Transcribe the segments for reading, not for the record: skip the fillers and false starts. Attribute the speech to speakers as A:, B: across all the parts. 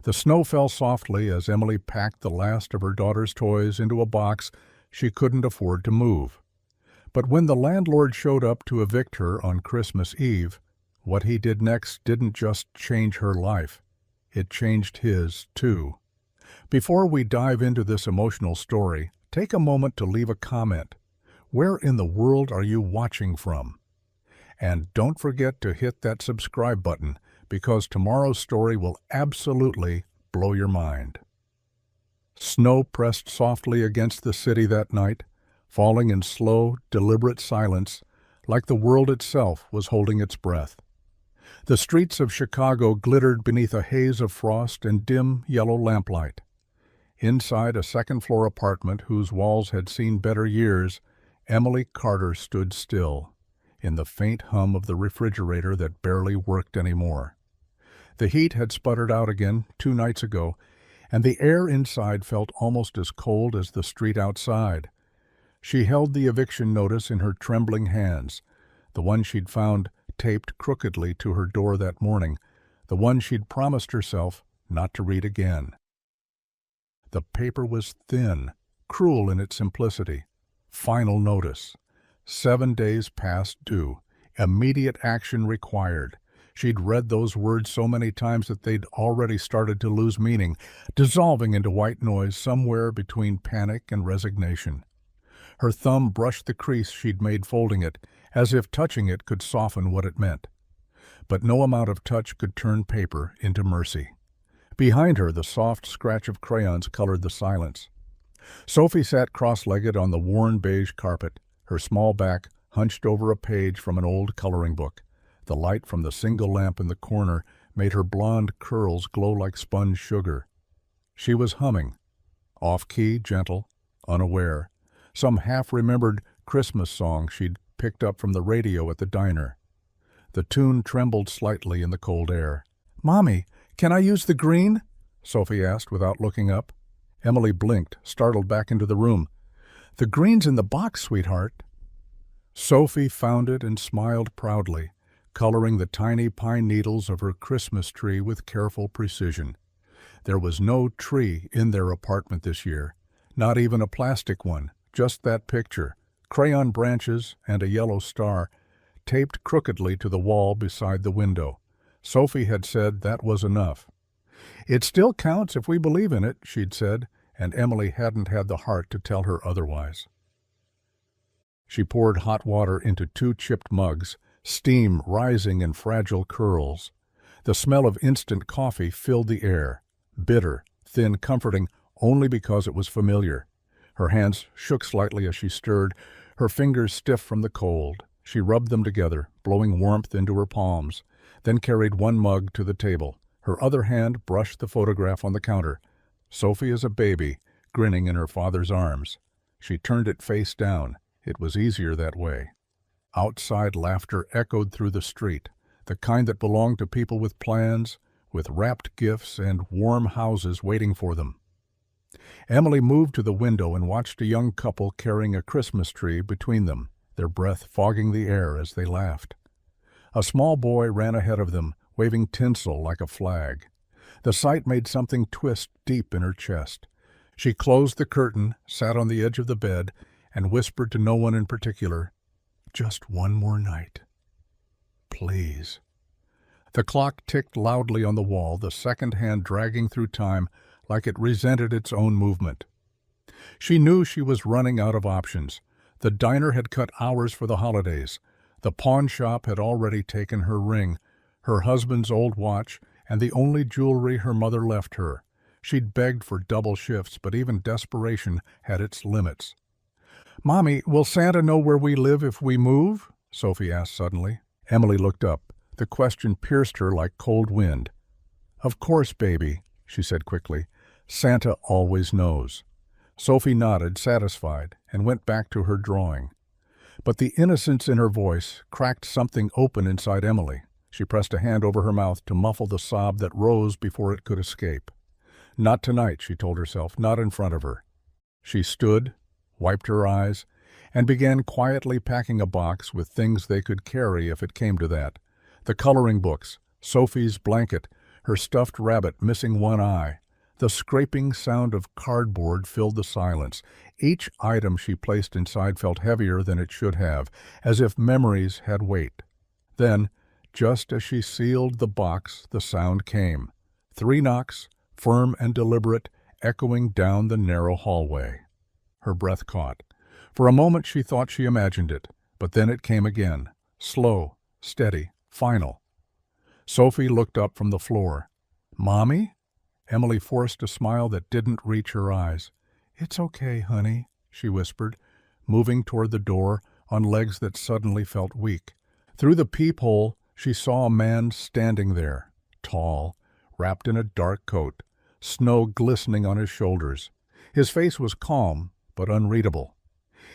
A: The snow fell softly as Emily packed the last of her daughter's toys into a box she couldn't afford to move. But when the landlord showed up to evict her on Christmas Eve, what he did next didn't just change her life. It changed his, too. Before we dive into this emotional story, take a moment to leave a comment. Where in the world are you watching from? And don't forget to hit that subscribe button, because tomorrow's story will absolutely blow your mind. Snow pressed softly against the city that night, falling in slow, deliberate silence, like the world itself was holding its breath. The streets of Chicago glittered beneath a haze of frost and dim yellow lamplight. Inside a second-floor apartment whose walls had seen better years, Emily Carter stood still, in the faint hum of the refrigerator that barely worked anymore. The heat had sputtered out again 2 nights ago, and the air inside felt almost as cold as the street outside. She held the eviction notice in her trembling hands, the one she'd found taped crookedly to her door that morning, the one she'd promised herself not to read again. The paper was thin, cruel in its simplicity. Final notice. 7 days past due. Immediate action required. She'd read those words so many times that they'd already started to lose meaning, dissolving into white noise somewhere between panic and resignation. Her thumb brushed the crease she'd made folding it, as if touching it could soften what it meant. But no amount of touch could turn paper into mercy. Behind her, the soft scratch of crayons colored the silence. Sophie sat cross-legged on the worn beige carpet, her small back hunched over a page from an old coloring book. The light from the single lamp in the corner made her blonde curls glow like sponge sugar. She was humming, off-key, gentle, unaware, some half-remembered Christmas song she'd picked up from the radio at the diner. The tune trembled slightly in the cold air. "Mommy, can I use the green?" Sophie asked without looking up. Emily blinked, startled back into the room. "The green's in the box, sweetheart." Sophie found it and smiled proudly, coloring the tiny pine needles of her Christmas tree with careful precision. There was no tree in their apartment this year, not even a plastic one, just that picture, crayon branches and a yellow star, taped crookedly to the wall beside the window. Sophie had said that was enough. "It still counts if we believe in it," she'd said, and Emily hadn't had the heart to tell her otherwise. She poured hot water into 2 chipped mugs, steam rising in fragile curls. The smell of instant coffee filled the air, bitter, thin, comforting only because it was familiar. Her hands shook slightly as she stirred, her fingers stiff from the cold. She rubbed them together, blowing warmth into her palms, then carried 1 mug to the table. Her other hand brushed the photograph on the counter. Sophie as a baby, grinning in her father's arms. She turned it face down. It was easier that way. Outside laughter echoed through the street, the kind that belonged to people with plans, with wrapped gifts and warm houses waiting for them. Emily moved to the window and watched a young couple carrying a Christmas tree between them, their breath fogging the air as they laughed. A small boy ran ahead of them, waving tinsel like a flag. The sight made something twist deep in her chest. She closed the curtain, sat on the edge of the bed, and whispered to no one in particular, "Just 1 more night. Please." The clock ticked loudly on the wall, the second hand dragging through time like it resented its own movement. She knew she was running out of options. The diner had cut hours for the holidays. The pawn shop had already taken her ring, her husband's old watch, and the only jewelry her mother left her. She'd begged for double shifts, but even desperation had its limits. "Mommy, will Santa know where we live if we move?" Sophie asked suddenly. Emily looked up. The question pierced her like cold wind. "Of course, baby," she said quickly. "Santa always knows." Sophie nodded, satisfied, and went back to her drawing. But the innocence in her voice cracked something open inside Emily. She pressed a hand over her mouth to muffle the sob that rose before it could escape. Not tonight, she told herself, not in front of her. She stood, wiped her eyes, and began quietly packing a box with things they could carry if it came to that. The coloring books, Sophie's blanket, her stuffed rabbit missing one eye. The scraping sound of cardboard filled the silence. Each item she placed inside felt heavier than it should have, as if memories had weight. Then, just as she sealed the box, the sound came. 3 knocks, firm and deliberate, echoing down the narrow hallway. Her breath caught. For a moment she thought she imagined it, but then it came again, slow, steady, final. Sophie looked up from the floor. "Mommy?" Emily forced a smile that didn't reach her eyes. "It's okay, honey," she whispered, moving toward the door on legs that suddenly felt weak. Through the peephole, she saw a man standing there, tall, wrapped in a dark coat, snow glistening on his shoulders. His face was calm, but unreadable.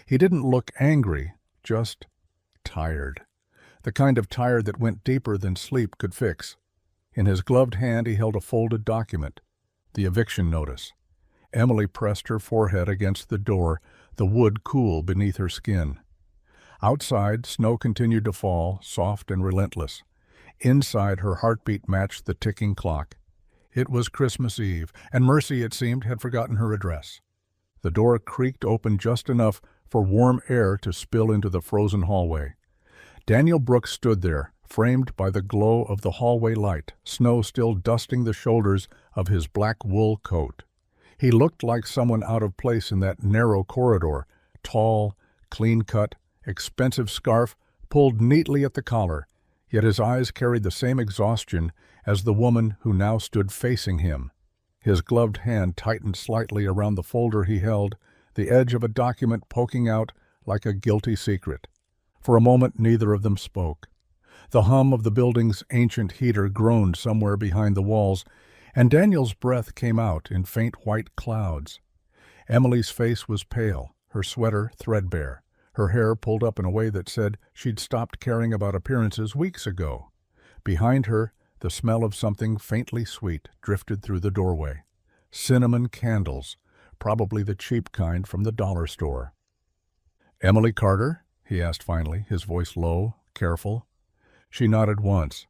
A: He didn't look angry, just tired. The kind of tired that went deeper than sleep could fix. In his gloved hand he held a folded document, the eviction notice. Emily pressed her forehead against the door, the wood cool beneath her skin. Outside, snow continued to fall, soft and relentless. Inside, her heartbeat matched the ticking clock. It was Christmas Eve, and Mercy, it seemed, had forgotten her address. The door creaked open just enough for warm air to spill into the frozen hallway. Daniel Brooks stood there, framed by the glow of the hallway light, snow still dusting the shoulders of his black wool coat. He looked like someone out of place in that narrow corridor, tall, clean-cut, expensive scarf pulled neatly at the collar, yet his eyes carried the same exhaustion as the woman who now stood facing him. His gloved hand tightened slightly around the folder he held, the edge of a document poking out like a guilty secret. For a moment neither of them spoke. The hum of the building's ancient heater groaned somewhere behind the walls, and Daniel's breath came out in faint white clouds. Emily's face was pale, her sweater threadbare, her hair pulled up in a way that said she'd stopped caring about appearances weeks ago. Behind her, the smell of something faintly sweet drifted through the doorway. Cinnamon candles, probably the cheap kind from the dollar store. "Emily Carter?" he asked finally, his voice low, careful. She nodded once.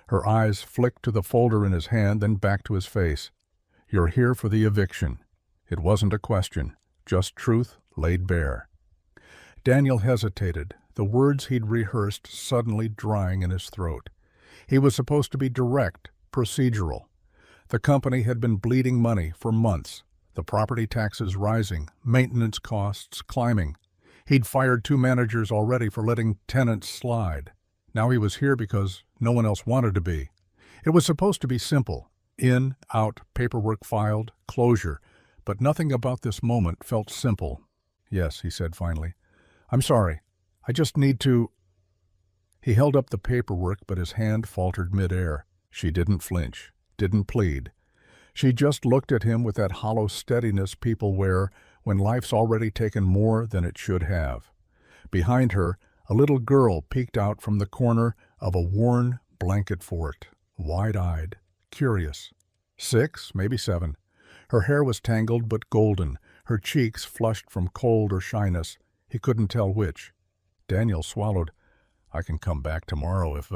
A: Her eyes flicked to the folder in his hand, then back to his face. "You're here for the eviction." It wasn't a question, just truth laid bare. Daniel hesitated, the words he'd rehearsed suddenly drying in his throat. He was supposed to be direct, procedural. The company had been bleeding money for months, the property taxes rising, maintenance costs climbing. He'd fired 2 managers already for letting tenants slide. Now he was here because no one else wanted to be. It was supposed to be simple. In, out, paperwork filed, closure. But nothing about this moment felt simple. "Yes," he said finally. "I'm sorry. I just need to—" He held up the paperwork, but his hand faltered midair. She didn't flinch, didn't plead. She just looked at him with that hollow steadiness people wear when life's already taken more than it should have. Behind her, a little girl peeked out from the corner of a worn blanket fort, wide-eyed, curious. 6, maybe 7. Her hair was tangled but golden, her cheeks flushed from cold or shyness. He couldn't tell which. Daniel swallowed. "I can come back tomorrow if—"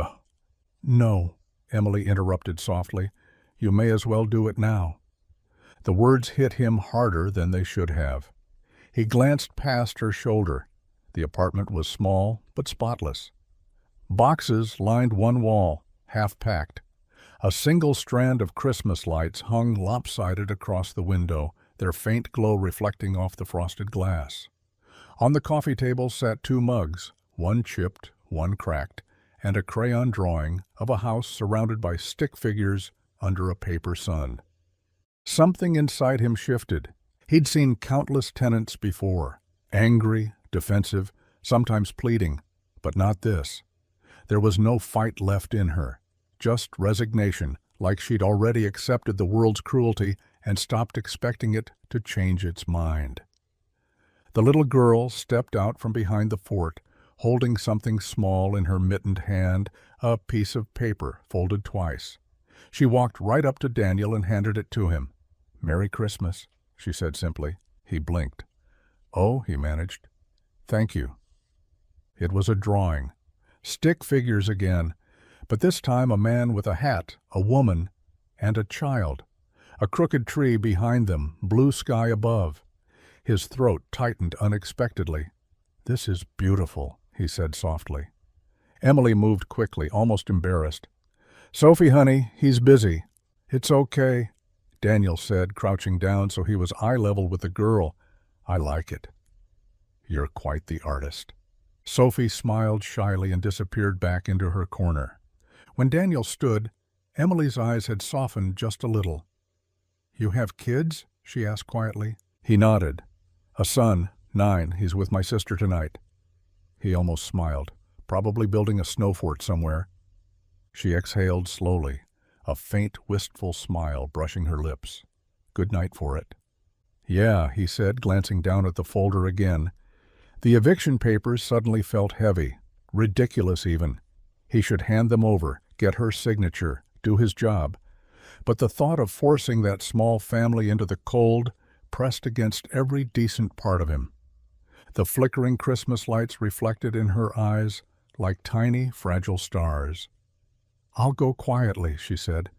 A: "No," Emily interrupted softly. "You may as well do it now." The words hit him harder than they should have. He glanced past her shoulder. The apartment was small but spotless. Boxes lined one wall, half-packed. A single strand of Christmas lights hung lopsided across the window, their faint glow reflecting off the frosted glass. On the coffee table sat 2 mugs, one chipped, one cracked, and a crayon drawing of a house surrounded by stick figures under a paper sun. Something inside him shifted. He'd seen countless tenants before, angry, defensive, sometimes pleading, but not this. There was no fight left in her, just resignation, like she'd already accepted the world's cruelty and stopped expecting it to change its mind. The little girl stepped out from behind the fort, holding something small in her mittened hand, a piece of paper folded twice. She walked right up to Daniel and handed it to him. "Merry Christmas," she said simply. He blinked. "Oh," he managed. "Thank you." It was a drawing. Stick figures again, but this time a man with a hat, a woman, and a child. A crooked tree behind them, blue sky above. His throat tightened unexpectedly. "This is beautiful," he said softly. Emily moved quickly, almost embarrassed. "Sophie, honey, he's busy." "It's okay," Daniel said, crouching down so he was eye level with the girl. "I like it." "You're quite the artist." Sophie smiled shyly and disappeared back into her corner. When Daniel stood, Emily's eyes had softened just a little. "You have kids?" she asked quietly. He nodded. "A son, 9. He's with my sister tonight." He almost smiled. "Probably building a snow fort somewhere." She exhaled slowly, a faint, wistful smile brushing her lips. "Good night for it." "Yeah," he said, glancing down at the folder again. The eviction papers suddenly felt heavy, ridiculous even. He should hand them over, get her signature, do his job. But the thought of forcing that small family into the cold pressed against every decent part of him. The flickering Christmas lights reflected in her eyes like tiny, fragile stars. "I'll go quietly," she said.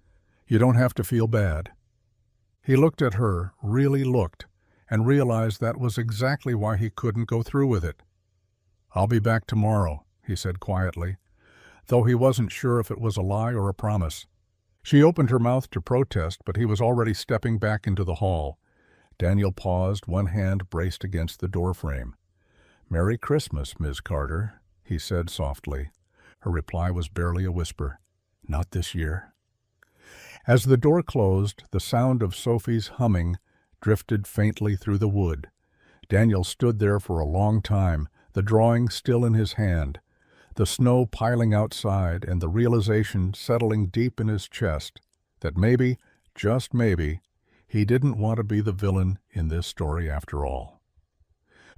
A: "You don't have to feel bad." He looked at her, really looked, and realized that was exactly why he couldn't go through with it. "I'll be back tomorrow," he said quietly, though he wasn't sure if it was a lie or a promise. She opened her mouth to protest, but he was already stepping back into the hall. Daniel paused, one hand braced against the doorframe. "Merry Christmas, Ms. Carter," he said softly. Her reply was barely a whisper. "Not this year." As the door closed, the sound of Sophie's humming drifted faintly through the wood. Daniel stood there for a long time, the drawing still in his hand, the snow piling outside and the realization settling deep in his chest that maybe, just maybe, he didn't want to be the villain in this story after all.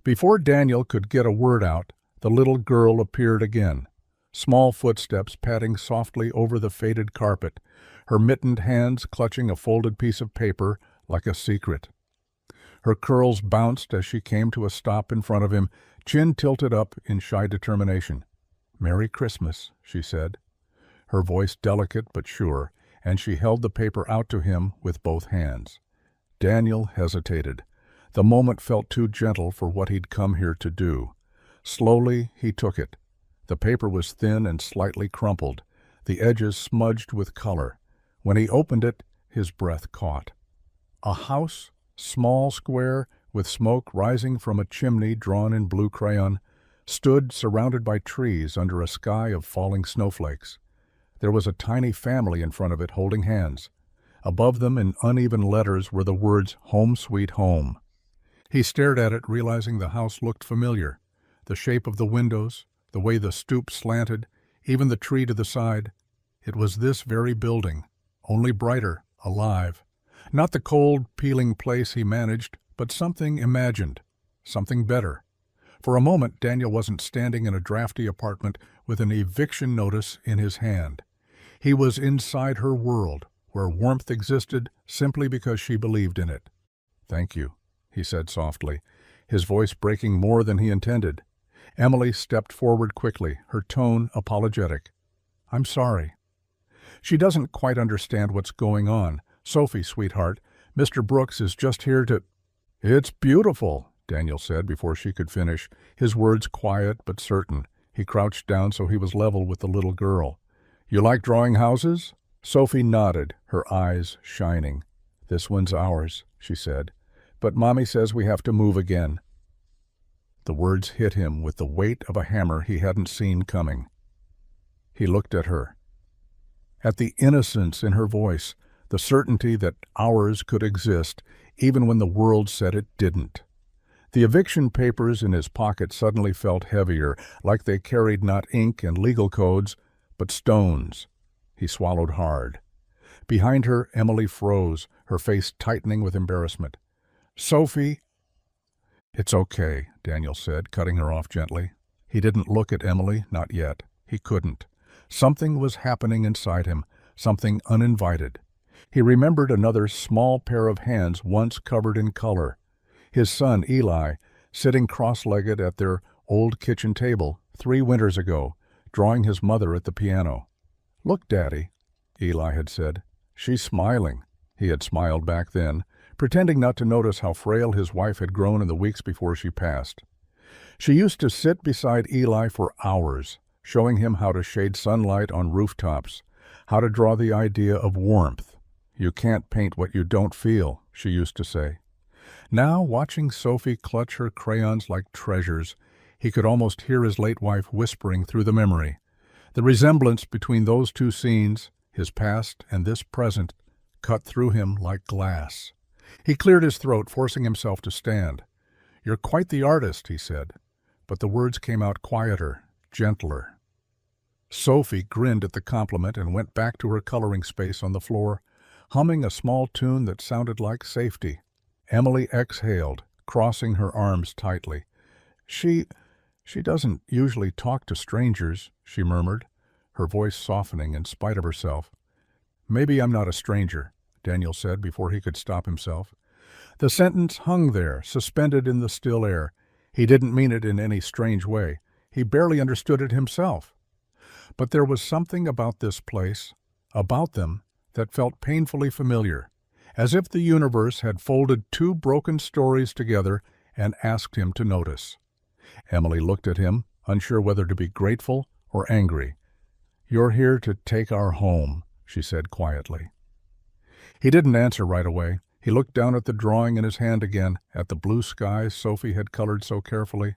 A: Before Daniel could get a word out, the little girl appeared again, small footsteps padding softly over the faded carpet, her mittened hands clutching a folded piece of paper like a secret. Her curls bounced as she came to a stop in front of him, chin tilted up in shy determination. "Merry Christmas," she said, her voice delicate but sure, and she held the paper out to him with both hands. Daniel hesitated. The moment felt too gentle for what he'd come here to do. Slowly he took it. The paper was thin and slightly crumpled, the edges smudged with color. When he opened it, his breath caught. A house, small, square, with smoke rising from a chimney drawn in blue crayon, stood surrounded by trees under a sky of falling snowflakes. There was a tiny family in front of it holding hands. Above them in uneven letters were the words "Home Sweet Home." He stared at it, realizing the house looked familiar. The shape of the windows, the way the stoop slanted, even the tree to the side. It was this very building, only brighter, alive. Not the cold, peeling place he managed, but something imagined, something better. For a moment, Daniel wasn't standing in a drafty apartment with an eviction notice in his hand. He was inside her world, where warmth existed simply because she believed in it. "Thank you," he said softly, his voice breaking more than he intended. Emily stepped forward quickly, her tone apologetic. "I'm sorry." "She doesn't quite understand what's going on. Sophie, sweetheart, Mr. Brooks is just here to—" "It's beautiful," Daniel said before she could finish, his words quiet but certain. He crouched down so he was level with the little girl. "You like drawing houses?" Sophie nodded, her eyes shining. "This one's ours," she said, "but Mommy says we have to move again." The words hit him with the weight of a hammer he hadn't seen coming. He looked at her. At the innocence in her voice, the certainty that ours could exist, even when the world said it didn't. The eviction papers in his pocket suddenly felt heavier, like they carried not ink and legal codes, but stones. He swallowed hard. Behind her, Emily froze, her face tightening with embarrassment. "Sophie—" "It's okay," Daniel said, cutting her off gently. He didn't look at Emily, not yet. He couldn't. Something was happening inside him, something uninvited. He remembered another small pair of hands once covered in color. His son, Eli, sitting cross-legged at their old kitchen table 3 winters ago, drawing his mother at the piano. "Look, Daddy," Eli had said. She's smiling. He had smiled back then, pretending not to notice how frail his wife had grown in the weeks before she passed. She used to sit beside Eli for hours, showing him how to shade sunlight on rooftops, how to draw the idea of warmth. "You can't paint what you don't feel," she used to say. Now, watching Sophie clutch her crayons like treasures, he could almost hear his late wife whispering through the memory. The resemblance between those two scenes, his past and this present, cut through him like glass. He cleared his throat, forcing himself to stand. "You're quite the artist," he said, but the words came out quieter, gentler. Sophie grinned at the compliment and went back to her coloring space on the floor, humming a small tune that sounded like safety. Emily exhaled, crossing her arms tightly. She doesn't usually talk to strangers," she murmured, her voice softening in spite of herself. "Maybe I'm not a stranger," Daniel said before he could stop himself. The sentence hung there, suspended in the still air. He didn't mean it in any strange way. He barely understood it himself. But there was something about this place, about them, that felt painfully familiar, as if the universe had folded two broken stories together and asked him to notice. Emily looked at him, unsure whether to be grateful or angry. "You're here to take our home," she said quietly. He didn't answer right away. He looked down at the drawing in his hand again, at the blue sky Sophie had colored so carefully.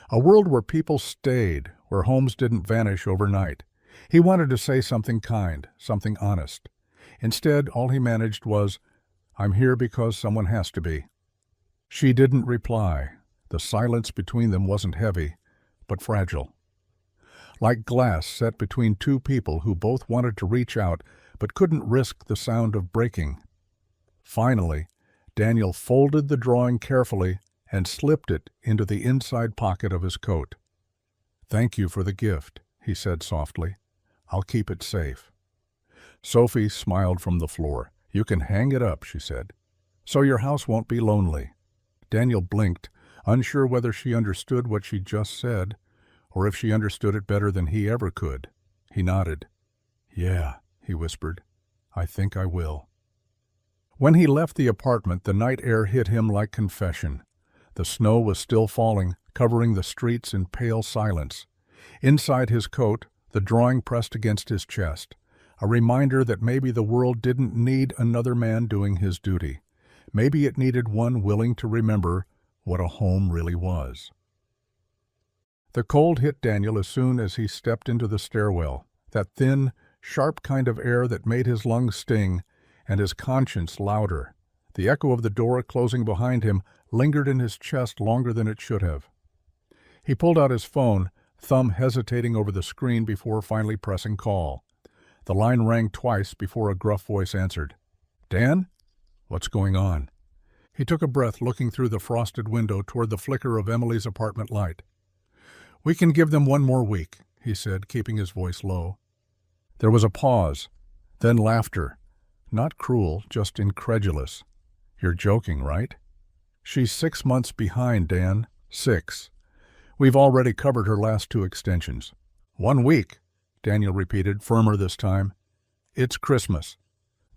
A: A world where people stayed, where homes didn't vanish overnight. He wanted to say something kind, something honest. Instead, all he managed was, "I'm here because someone has to be." She didn't reply. The silence between them wasn't heavy, but fragile. Like glass set between two people who both wanted to reach out but couldn't risk the sound of breaking. Finally, Daniel folded the drawing carefully and slipped it into the inside pocket of his coat. "Thank you for the gift," he said softly. "I'll keep it safe." Sophie smiled from the floor. "You can hang it up," she said, "so your house won't be lonely." Daniel blinked, unsure whether she understood what she just said, or if she understood it better than he ever could. He nodded. "Yeah," he whispered, "I think I will." When he left the apartment, the night air hit him like confession. The snow was still falling, covering the streets in pale silence. Inside his coat, the drawing pressed against his chest, a reminder that maybe the world didn't need another man doing his duty. Maybe it needed one willing to remember what a home really was. The cold hit Daniel as soon as he stepped into the stairwell, that thin, sharp kind of air that made his lungs sting and his conscience louder. The echo of the door closing behind him lingered in his chest longer than it should have. He pulled out his phone, thumb hesitating over the screen before finally pressing call. The line rang twice before a gruff voice answered. "Dan? What's going on?" He took a breath, looking through the frosted window toward the flicker of Emily's apartment light. "We can give them one more week," he said, keeping his voice low. There was a pause, then laughter. Not cruel, just incredulous. "You're joking, right?" "She's 6 months behind, Dan. 6. We've already covered her last 2 extensions." "1 week," Daniel repeated, firmer this time. "It's Christmas."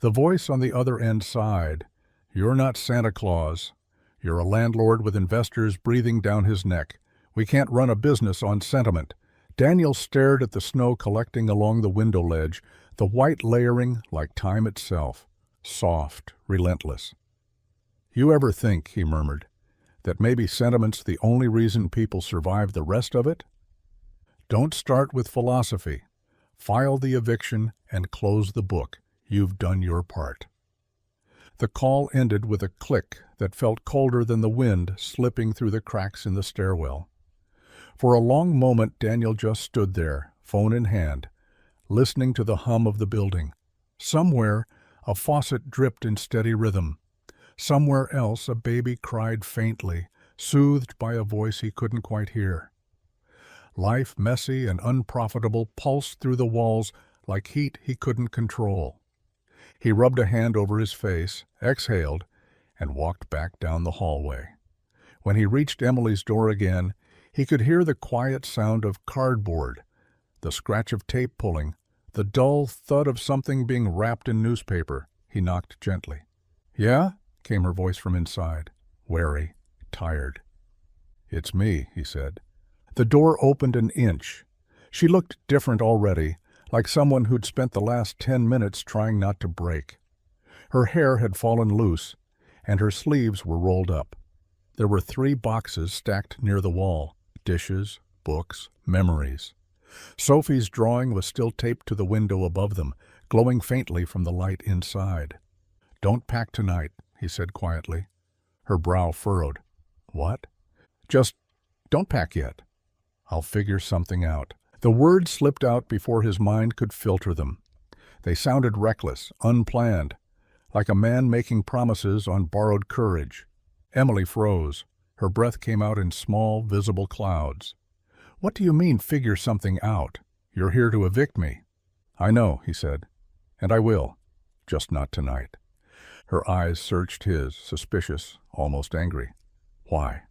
A: The voice on the other end sighed. "You're not Santa Claus. You're a landlord with investors breathing down his neck. We can't run a business on sentiment." Daniel stared at the snow collecting along the window ledge, the white layering like time itself, soft, relentless. "You ever think," he murmured, "that maybe sentiment's the only reason people survive the rest of it? Don't start with philosophy. File the eviction and close the book. You've done your part." The call ended with a click that felt colder than the wind slipping through the cracks in the stairwell. For a long moment Daniel just stood there, phone in hand, listening to the hum of the building. Somewhere, a faucet dripped in steady rhythm. Somewhere else, a baby cried faintly, soothed by a voice he couldn't quite hear. Life, messy and unprofitable, pulsed through the walls like heat he couldn't control. He rubbed a hand over his face, exhaled, and walked back down the hallway. When he reached Emily's door again, he could hear the quiet sound of cardboard, the scratch of tape pulling, the dull thud of something being wrapped in newspaper. He knocked gently. "Yeah?" came her voice from inside, wary, tired. "It's me," he said. The door opened an inch. She looked different already, like someone who'd spent the last 10 minutes trying not to break. Her hair had fallen loose, and her sleeves were rolled up. There were 3 boxes stacked near the wall: dishes, books, memories. Sophie's drawing was still taped to the window above them, glowing faintly from the light inside. "Don't pack tonight," he said quietly. Her brow furrowed. "What?" "Just don't pack yet. I'll figure something out." The words slipped out before his mind could filter them. They sounded reckless, unplanned, like a man making promises on borrowed courage. Emily froze. Her breath came out in small, visible clouds. "What do you mean, figure something out? You're here to evict me." "I know," he said, "and I will. Just not tonight." Her eyes searched his, suspicious, almost angry. "Why?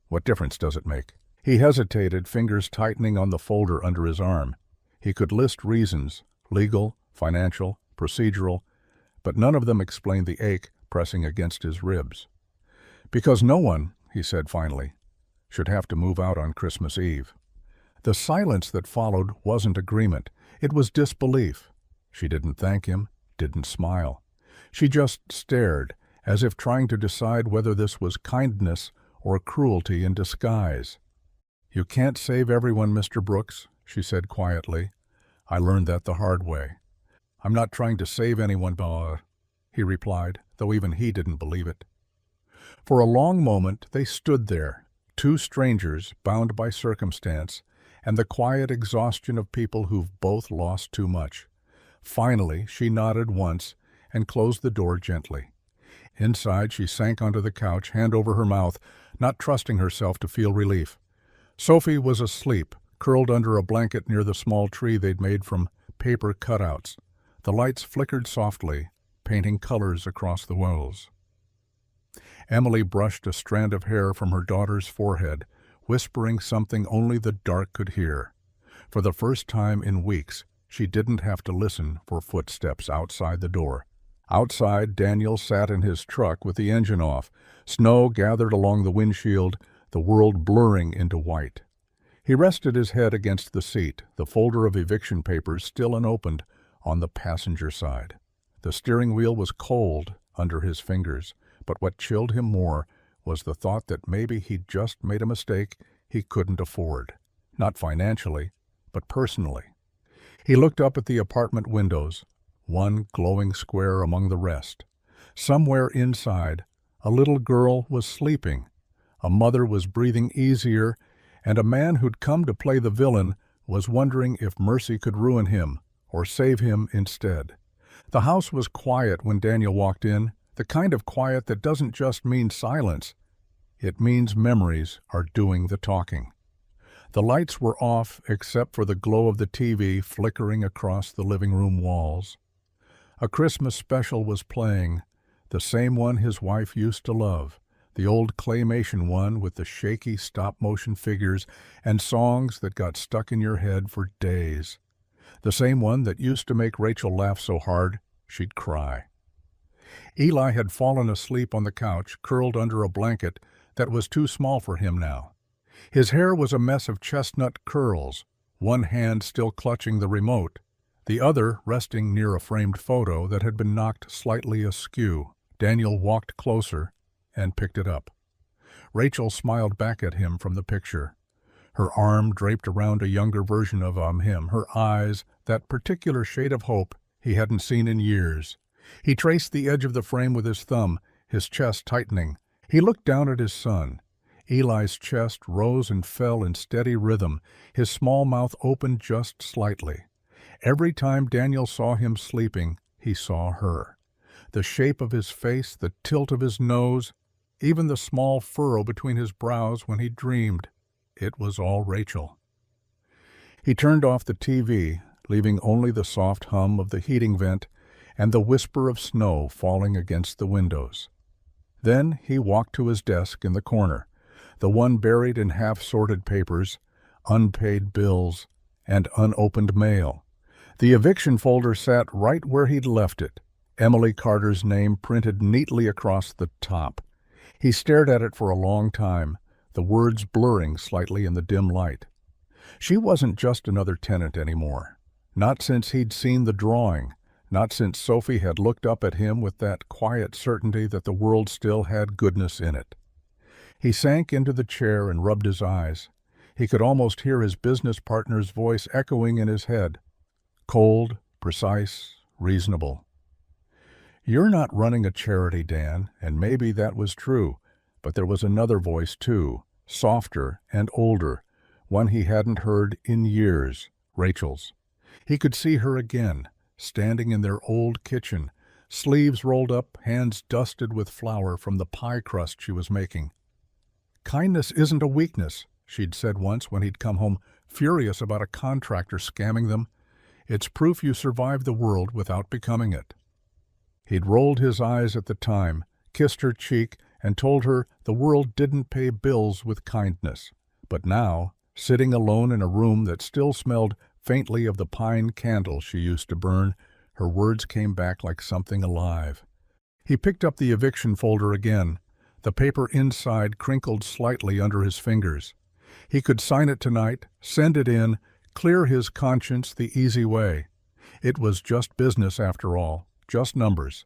A: What difference does it make?" He hesitated, fingers tightening on the folder under his arm. He could list reasons, legal, financial, procedural, but none of them explained the ache pressing against his ribs. "Because no one," he said finally, "should have to move out on Christmas Eve." The silence that followed wasn't agreement. It was disbelief. She didn't thank him, didn't smile. She just stared, as if trying to decide whether this was kindness or cruelty in disguise. "You can't save everyone, Mr. Brooks," she said quietly. "I learned that the hard way." "I'm not trying to save anyone, Bauer," he replied, though even he didn't believe it. For a long moment they stood there, 2 strangers bound by circumstance and the quiet exhaustion of people who've both lost too much. Finally, she nodded once and closed the door gently. Inside, she sank onto the couch, hand over her mouth, not trusting herself to feel relief. Sophie was asleep, curled under a blanket near the small tree they'd made from paper cutouts. The lights flickered softly, painting colors across the walls. Emily brushed a strand of hair from her daughter's forehead, whispering something only the dark could hear. For the first time in weeks, she didn't have to listen for footsteps outside the door. Outside, Daniel sat in his truck with the engine off. Snow gathered along the windshield, the world blurring into white. He rested his head against the seat, the folder of eviction papers still unopened on the passenger side. The steering wheel was cold under his fingers, but what chilled him more was the thought that maybe he'd just made a mistake he couldn't afford. Not financially, but personally. He looked up at the apartment windows, one glowing square among the rest. Somewhere inside, a little girl was sleeping. A mother was breathing easier, and a man who'd come to play the villain was wondering if mercy could ruin him or save him instead. The house was quiet when Daniel walked in, the kind of quiet that doesn't just mean silence. It means memories are doing the talking. The lights were off except for the glow of the TV flickering across the living room walls. A Christmas special was playing, the same one his wife used to love. The old claymation one with the shaky stop-motion figures and songs that got stuck in your head for days. The same one that used to make Rachel laugh so hard she'd cry. Eli had fallen asleep on the couch, curled under a blanket that was too small for him now. His hair was a mess of chestnut curls, one hand still clutching the remote, the other resting near a framed photo that had been knocked slightly askew. Daniel walked closer and picked it up. Rachel smiled back at him from the picture. Her arm draped around a younger version of him, her eyes, that particular shade of hope he hadn't seen in years. He traced the edge of the frame with his thumb, his chest tightening. He looked down at his son. Eli's chest rose and fell in steady rhythm, his small mouth opened just slightly. Every time Daniel saw him sleeping, he saw her. The shape of his face, the tilt of his nose, even the small furrow between his brows when he dreamed. It was all Rachel. He turned off the TV, leaving only the soft hum of the heating vent and the whisper of snow falling against the windows. Then he walked to his desk in the corner, the one buried in half-sorted papers, unpaid bills, and unopened mail. The eviction folder sat right where he'd left it, Emily Carter's name printed neatly across the top. He stared at it for a long time, the words blurring slightly in the dim light. She wasn't just another tenant anymore. Not since he'd seen the drawing, not since Sophie had looked up at him with that quiet certainty that the world still had goodness in it. He sank into the chair and rubbed his eyes. He could almost hear his business partner's voice echoing in his head. Cold, precise, reasonable. "You're not running a charity, Dan," and maybe that was true, but there was another voice too, softer and older, one he hadn't heard in years, Rachel's. He could see her again, standing in their old kitchen, sleeves rolled up, hands dusted with flour from the pie crust she was making. "Kindness isn't a weakness," she'd said once when he'd come home furious about a contractor scamming them. "It's proof you survived the world without becoming it." He'd rolled his eyes at the time, kissed her cheek, and told her the world didn't pay bills with kindness. But now, sitting alone in a room that still smelled faintly of the pine candle she used to burn, her words came back like something alive. He picked up the eviction folder again, the paper inside crinkled slightly under his fingers. He could sign it tonight, send it in, clear his conscience the easy way. It was just business after all, just numbers.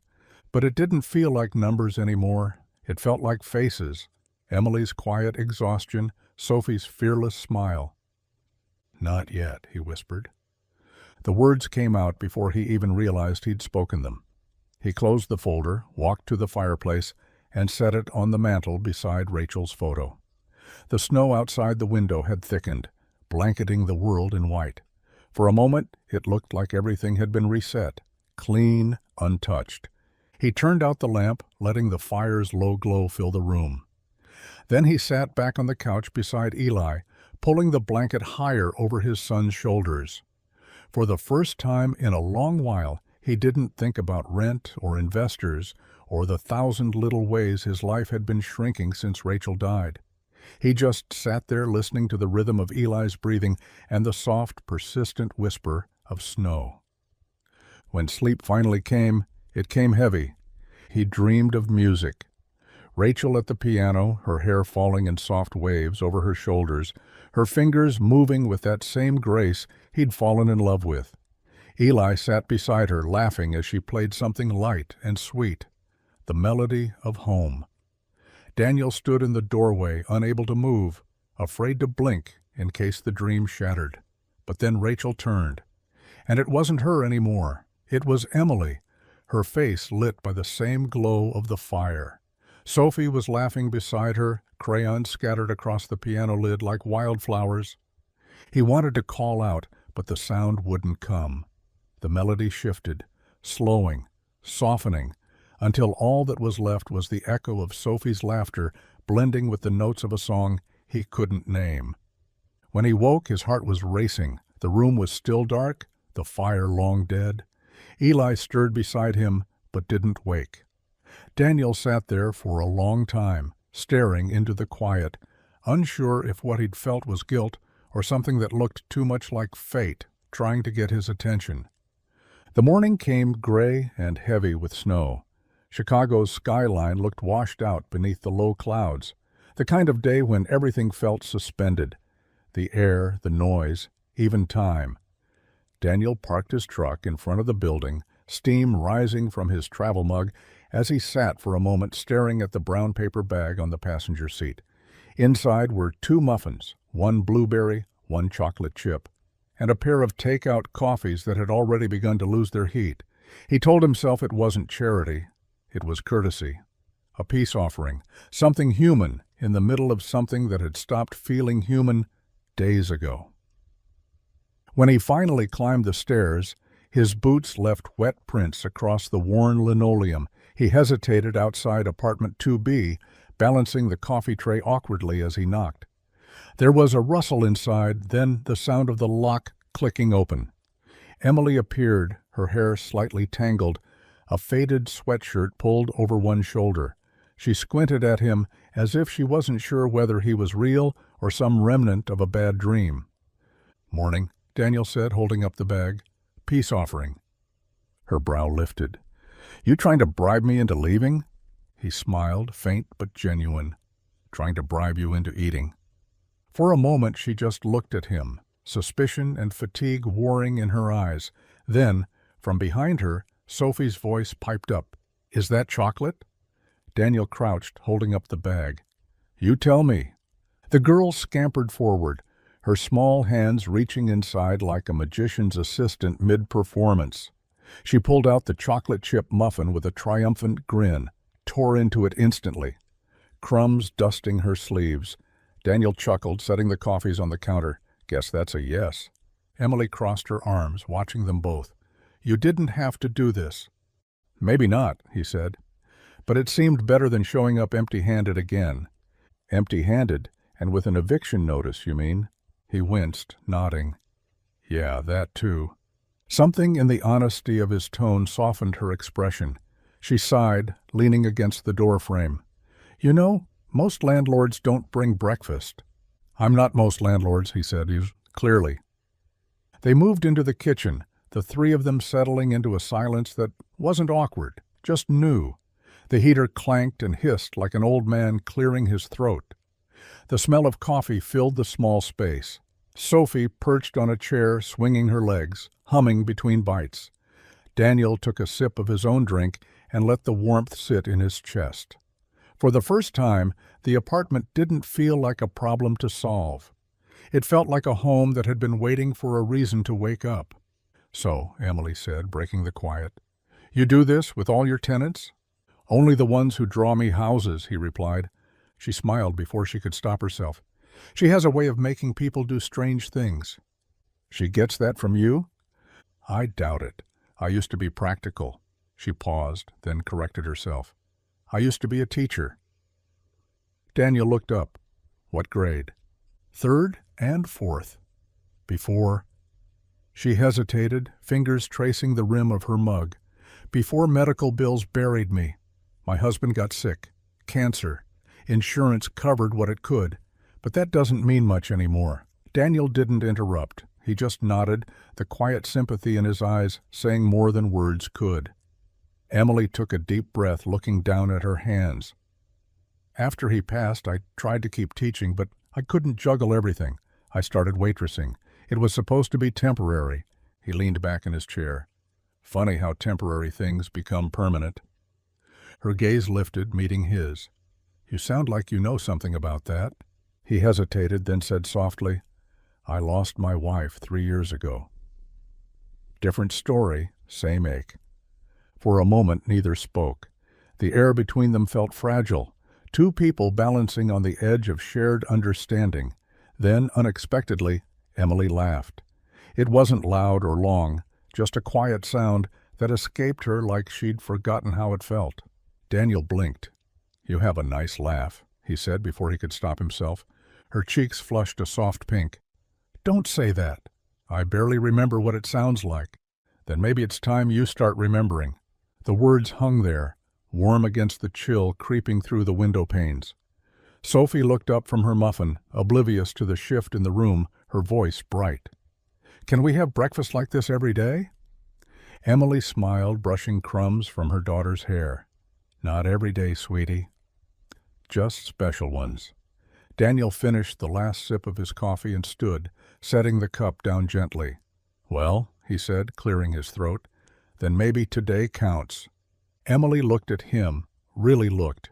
A: But it didn't feel like numbers anymore. It felt like faces. Emily's quiet exhaustion, Sophie's fearless smile. "Not yet," he whispered. The words came out before he even realized he'd spoken them. He closed the folder, walked to the fireplace, and set it on the mantel beside Rachel's photo. The snow outside the window had thickened, blanketing the world in white. For a moment, it looked like everything had been reset, clean, untouched. He turned out the lamp, letting the fire's low glow fill the room. Then he sat back on the couch beside Eli, pulling the blanket higher over his son's shoulders. For the first time in a long while, he didn't think about rent or investors or the 1,000 little ways his life had been shrinking since Rachel died. He just sat there listening to the rhythm of Eli's breathing and the soft, persistent whisper of snow. When sleep finally came, it came heavy. He dreamed of music. Rachel at the piano, her hair falling in soft waves over her shoulders, her fingers moving with that same grace he'd fallen in love with. Eli sat beside her, laughing as she played something light and sweet, the melody of home. Daniel stood in the doorway, unable to move, afraid to blink in case the dream shattered. But then Rachel turned. And it wasn't her anymore. It was Emily, her face lit by the same glow of the fire. Sophie was laughing beside her, crayons scattered across the piano lid like wildflowers. He wanted to call out, but the sound wouldn't come. The melody shifted, slowing, softening, until all that was left was the echo of Sophie's laughter blending with the notes of a song he couldn't name. When he woke, his heart was racing. The room was still dark, the fire long dead. Eli stirred beside him, but didn't wake. Daniel sat there for a long time, staring into the quiet, unsure if what he'd felt was guilt or something that looked too much like fate trying to get his attention. The morning came gray and heavy with snow. Chicago's skyline looked washed out beneath the low clouds, the kind of day when everything felt suspended. The air, the noise, even time. Daniel parked his truck in front of the building, steam rising from his travel mug as he sat for a moment staring at the brown paper bag on the passenger seat. Inside were 2 muffins, 1 blueberry, 1 chocolate chip, and a pair of take-out coffees that had already begun to lose their heat. He told himself it wasn't charity. It was courtesy, a peace offering, something human in the middle of something that had stopped feeling human days ago. When he finally climbed the stairs, his boots left wet prints across the worn linoleum. He hesitated outside apartment 2B, balancing the coffee tray awkwardly as he knocked. There was a rustle inside, then the sound of the lock clicking open. Emily appeared, her hair slightly tangled, a faded sweatshirt pulled over one shoulder. She squinted at him as if she wasn't sure whether he was real or some remnant of a bad dream. "Morning," Daniel said, holding up the bag. "Peace offering." Her brow lifted. You trying to bribe me into leaving? He smiled, faint but genuine. Trying to bribe you into eating. For a moment she just looked at him, suspicion and fatigue warring in her eyes. Then, from behind her, Sophie's voice piped up. Is that chocolate? Daniel crouched, holding up the bag. You tell me. The girl scampered forward, her small hands reaching inside like a magician's assistant mid-performance. She pulled out the chocolate chip muffin with a triumphant grin, tore into it instantly. Crumbs dusting her sleeves. Daniel chuckled, setting the coffees on the counter. Guess that's a yes. Emily crossed her arms, watching them both. You didn't have to do this. Maybe not, he said. But it seemed better than showing up empty-handed again. Empty-handed, and with an eviction notice, you mean? He winced, nodding. Yeah, that too. Something in the honesty of his tone softened her expression. She sighed, leaning against the doorframe. You know, most landlords don't bring breakfast. I'm not most landlords, he said, clearly. They moved into the kitchen, the three of them settling into a silence that wasn't awkward, just new. The heater clanked and hissed like an old man clearing his throat. The smell of coffee filled the small space. Sophie perched on a chair, swinging her legs, humming between bites. Daniel took a sip of his own drink and let the warmth sit in his chest. For the first time, the apartment didn't feel like a problem to solve. It felt like a home that had been waiting for a reason to wake up. So, Emily said, breaking the quiet, you do this with all your tenants? Only the ones who draw me houses, he replied. She smiled before she could stop herself. She has a way of making people do strange things. She gets that from you? I doubt it. I used to be practical. She paused, then corrected herself. I used to be a teacher. Daniel looked up. What grade? 3rd and 4th. Before... She hesitated, fingers tracing the rim of her mug. Before medical bills buried me. My husband got sick. Cancer. Insurance covered what it could. But that doesn't mean much anymore. Daniel didn't interrupt. He just nodded, the quiet sympathy in his eyes saying more than words could. Emily took a deep breath, looking down at her hands. After he passed, I tried to keep teaching, but I couldn't juggle everything. I started waitressing. It was supposed to be temporary. He leaned back in his chair. Funny how temporary things become permanent. Her gaze lifted, meeting his. You sound like you know something about that. He hesitated, then said softly, I lost my wife 3 years ago. Different story, same ache. For a moment, neither spoke. The air between them felt fragile, two people balancing on the edge of shared understanding. Then, unexpectedly, Emily laughed. It wasn't loud or long, just a quiet sound that escaped her like she'd forgotten how it felt. Daniel blinked. You have a nice laugh, he said before he could stop himself. Her cheeks flushed a soft pink. Don't say that. I barely remember what it sounds like. Then maybe it's time you start remembering. The words hung there, warm against the chill creeping through the window panes. Sophie looked up from her muffin, oblivious to the shift in the room, her voice bright. Can we have breakfast like this every day? Emily smiled, brushing crumbs from her daughter's hair. Not every day, sweetie. Just special ones. Daniel finished the last sip of his coffee and stood, setting the cup down gently. Well, he said, clearing his throat, then maybe today counts. Emily looked at him, really looked.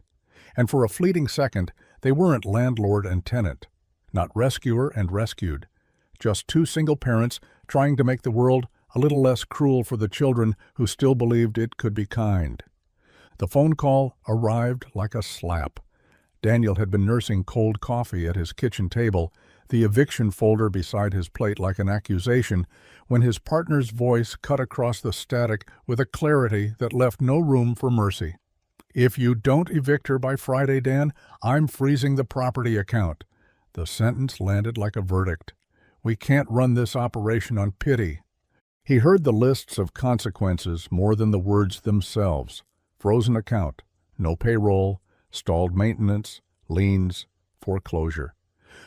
A: And for a fleeting second, they weren't landlord and tenant, not rescuer and rescued, just two single parents trying to make the world a little less cruel for the children who still believed it could be kind. The phone call arrived like a slap. Daniel had been nursing cold coffee at his kitchen table, the eviction folder beside his plate like an accusation, when his partner's voice cut across the static with a clarity that left no room for mercy. If you don't evict her by Friday, Dan, I'm freezing the property account. The sentence landed like a verdict. We can't run this operation on pity. He heard the lists of consequences more than the words themselves. Frozen account, no payroll, stalled maintenance, liens, foreclosure.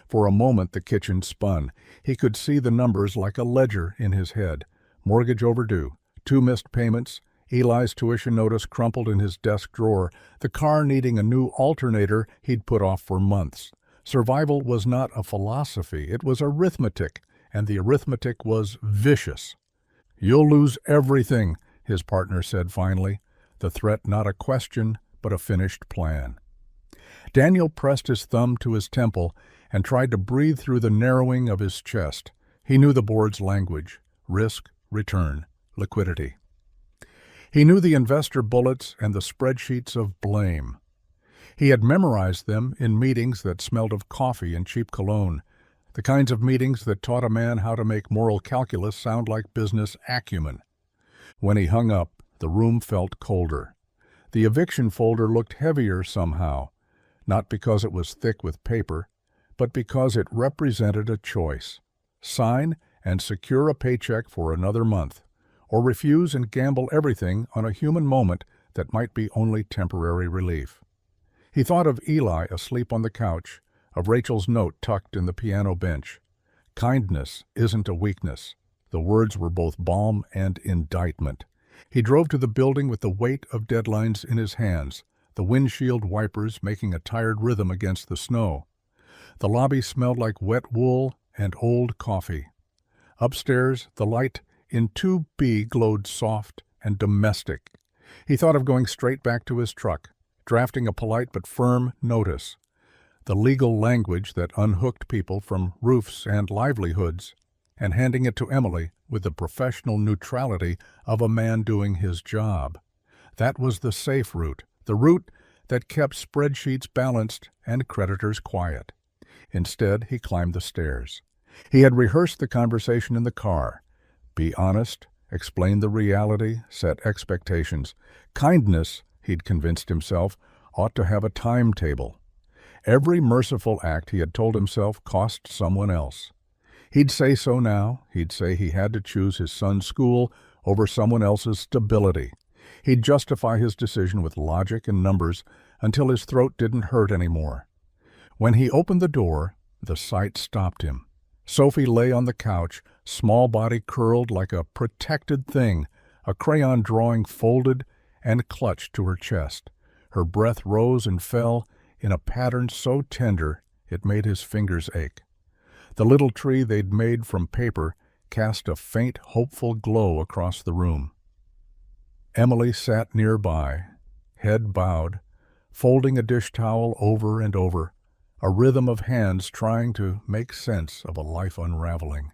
A: For a moment the kitchen spun. He could see the numbers like a ledger in his head. Mortgage overdue, 2 missed payments, Eli's tuition notice crumpled in his desk drawer, the car needing a new alternator he'd put off for months. Survival was not a philosophy, it was arithmetic, and the arithmetic was vicious. "You'll lose everything," his partner said finally, the threat not a question, but a finished plan. Daniel pressed his thumb to his temple and tried to breathe through the narrowing of his chest. He knew the board's language: risk, return, liquidity. He knew the investor bullets and the spreadsheets of blame. He had memorized them in meetings that smelled of coffee and cheap cologne, the kinds of meetings that taught a man how to make moral calculus sound like business acumen. When he hung up, the room felt colder. The eviction folder looked heavier somehow, not because it was thick with paper, but because it represented a choice: sign and secure a paycheck for another month, or refuse and gamble everything on a human moment that might be only temporary relief. He thought of Eli asleep on the couch, of Rachel's note tucked in the piano bench. Kindness isn't a weakness. The words were both balm and indictment. He drove to the building with the weight of deadlines in his hands, the windshield wipers making a tired rhythm against the snow. The lobby smelled like wet wool and old coffee. Upstairs, the light in 2B glowed soft and domestic. He thought of going straight back to his truck, drafting a polite but firm notice, the legal language that unhooked people from roofs and livelihoods, and handing it to Emily with the professional neutrality of a man doing his job. That was the safe route, the route that kept spreadsheets balanced and creditors quiet. Instead, he climbed the stairs. He had rehearsed the conversation in the car. Be honest, explain the reality, set expectations. Kindness, he'd convinced himself, ought to have a timetable. Every merciful act, he had told himself, cost someone else. He'd say so now. He'd say he had to choose his son's school over someone else's stability. He'd justify his decision with logic and numbers until his throat didn't hurt anymore. When he opened the door, the sight stopped him. Sophie lay on the couch, small body curled like a protected thing, a crayon drawing folded and clutched to her chest. Her breath rose and fell in a pattern so tender it made his fingers ache. The little tree they'd made from paper cast a faint, hopeful glow across the room. Emily sat nearby, head bowed, folding a dish towel over and over, a rhythm of hands trying to make sense of a life unraveling.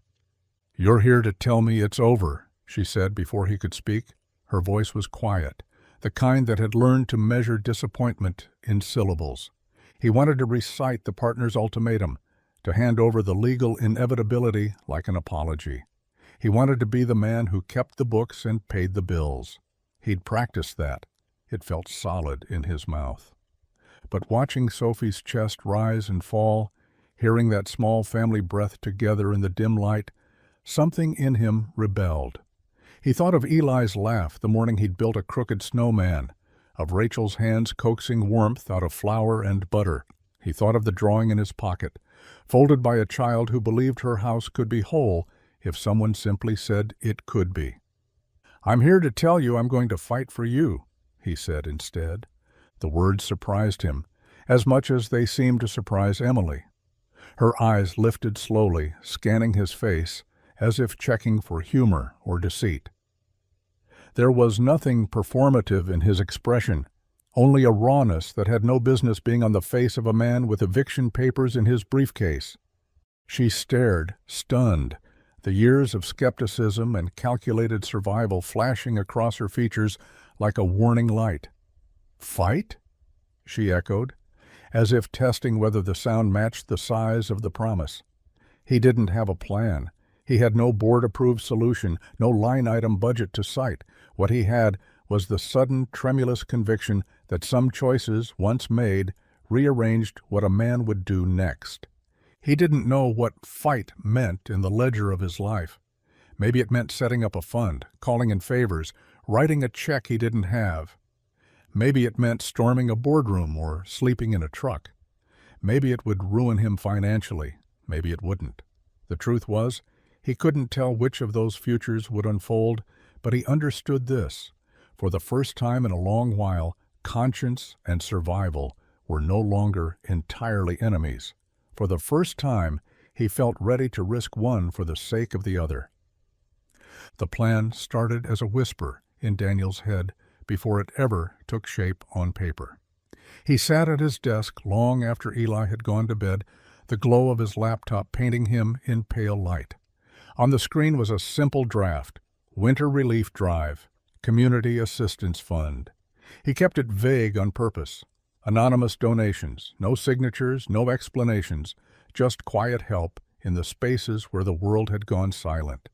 A: "You're here to tell me it's over," she said before he could speak. Her voice was quiet, the kind that had learned to measure disappointment in syllables. He wanted to recite the partner's ultimatum, to hand over the legal inevitability like an apology. He wanted to be the man who kept the books and paid the bills. He'd practiced that. It felt solid in his mouth. But watching Sophie's chest rise and fall, hearing that small family breath together in the dim light, something in him rebelled. He thought of Eli's laugh the morning he'd built a crooked snowman, of Rachel's hands coaxing warmth out of flour and butter. He thought of the drawing in his pocket, folded by a child who believed her house could be whole if someone simply said it could be. "I'm here to tell you I'm going to fight for you," he said instead. The words surprised him, as much as they seemed to surprise Emily. Her eyes lifted slowly, scanning his face, as if checking for humor or deceit. There was nothing performative in his expression, only a rawness that had no business being on the face of a man with eviction papers in his briefcase. She stared, stunned, the years of skepticism and calculated survival flashing across her features like a warning light. "Fight?" she echoed, as if testing whether the sound matched the size of the promise. He didn't have a plan. He had no board-approved solution, no line-item budget to cite. What he had was the sudden, tremulous conviction that some choices, once made, rearranged what a man would do next. He didn't know what fight meant in the ledger of his life. Maybe it meant setting up a fund, calling in favors, writing a check he didn't have. Maybe it meant storming a boardroom or sleeping in a truck. Maybe it would ruin him financially. Maybe it wouldn't. The truth was, he couldn't tell which of those futures would unfold, but he understood this. For the first time in a long while, conscience and survival were no longer entirely enemies. For the first time, he felt ready to risk one for the sake of the other. The plan started as a whisper in Daniel's head before it ever took shape on paper. He sat at his desk long after Eli had gone to bed, the glow of his laptop painting him in pale light. On the screen was a simple draft: Winter Relief Drive, Community Assistance Fund. He kept it vague on purpose. Anonymous donations, no signatures, no explanations, just quiet help in the spaces where the world had gone silent.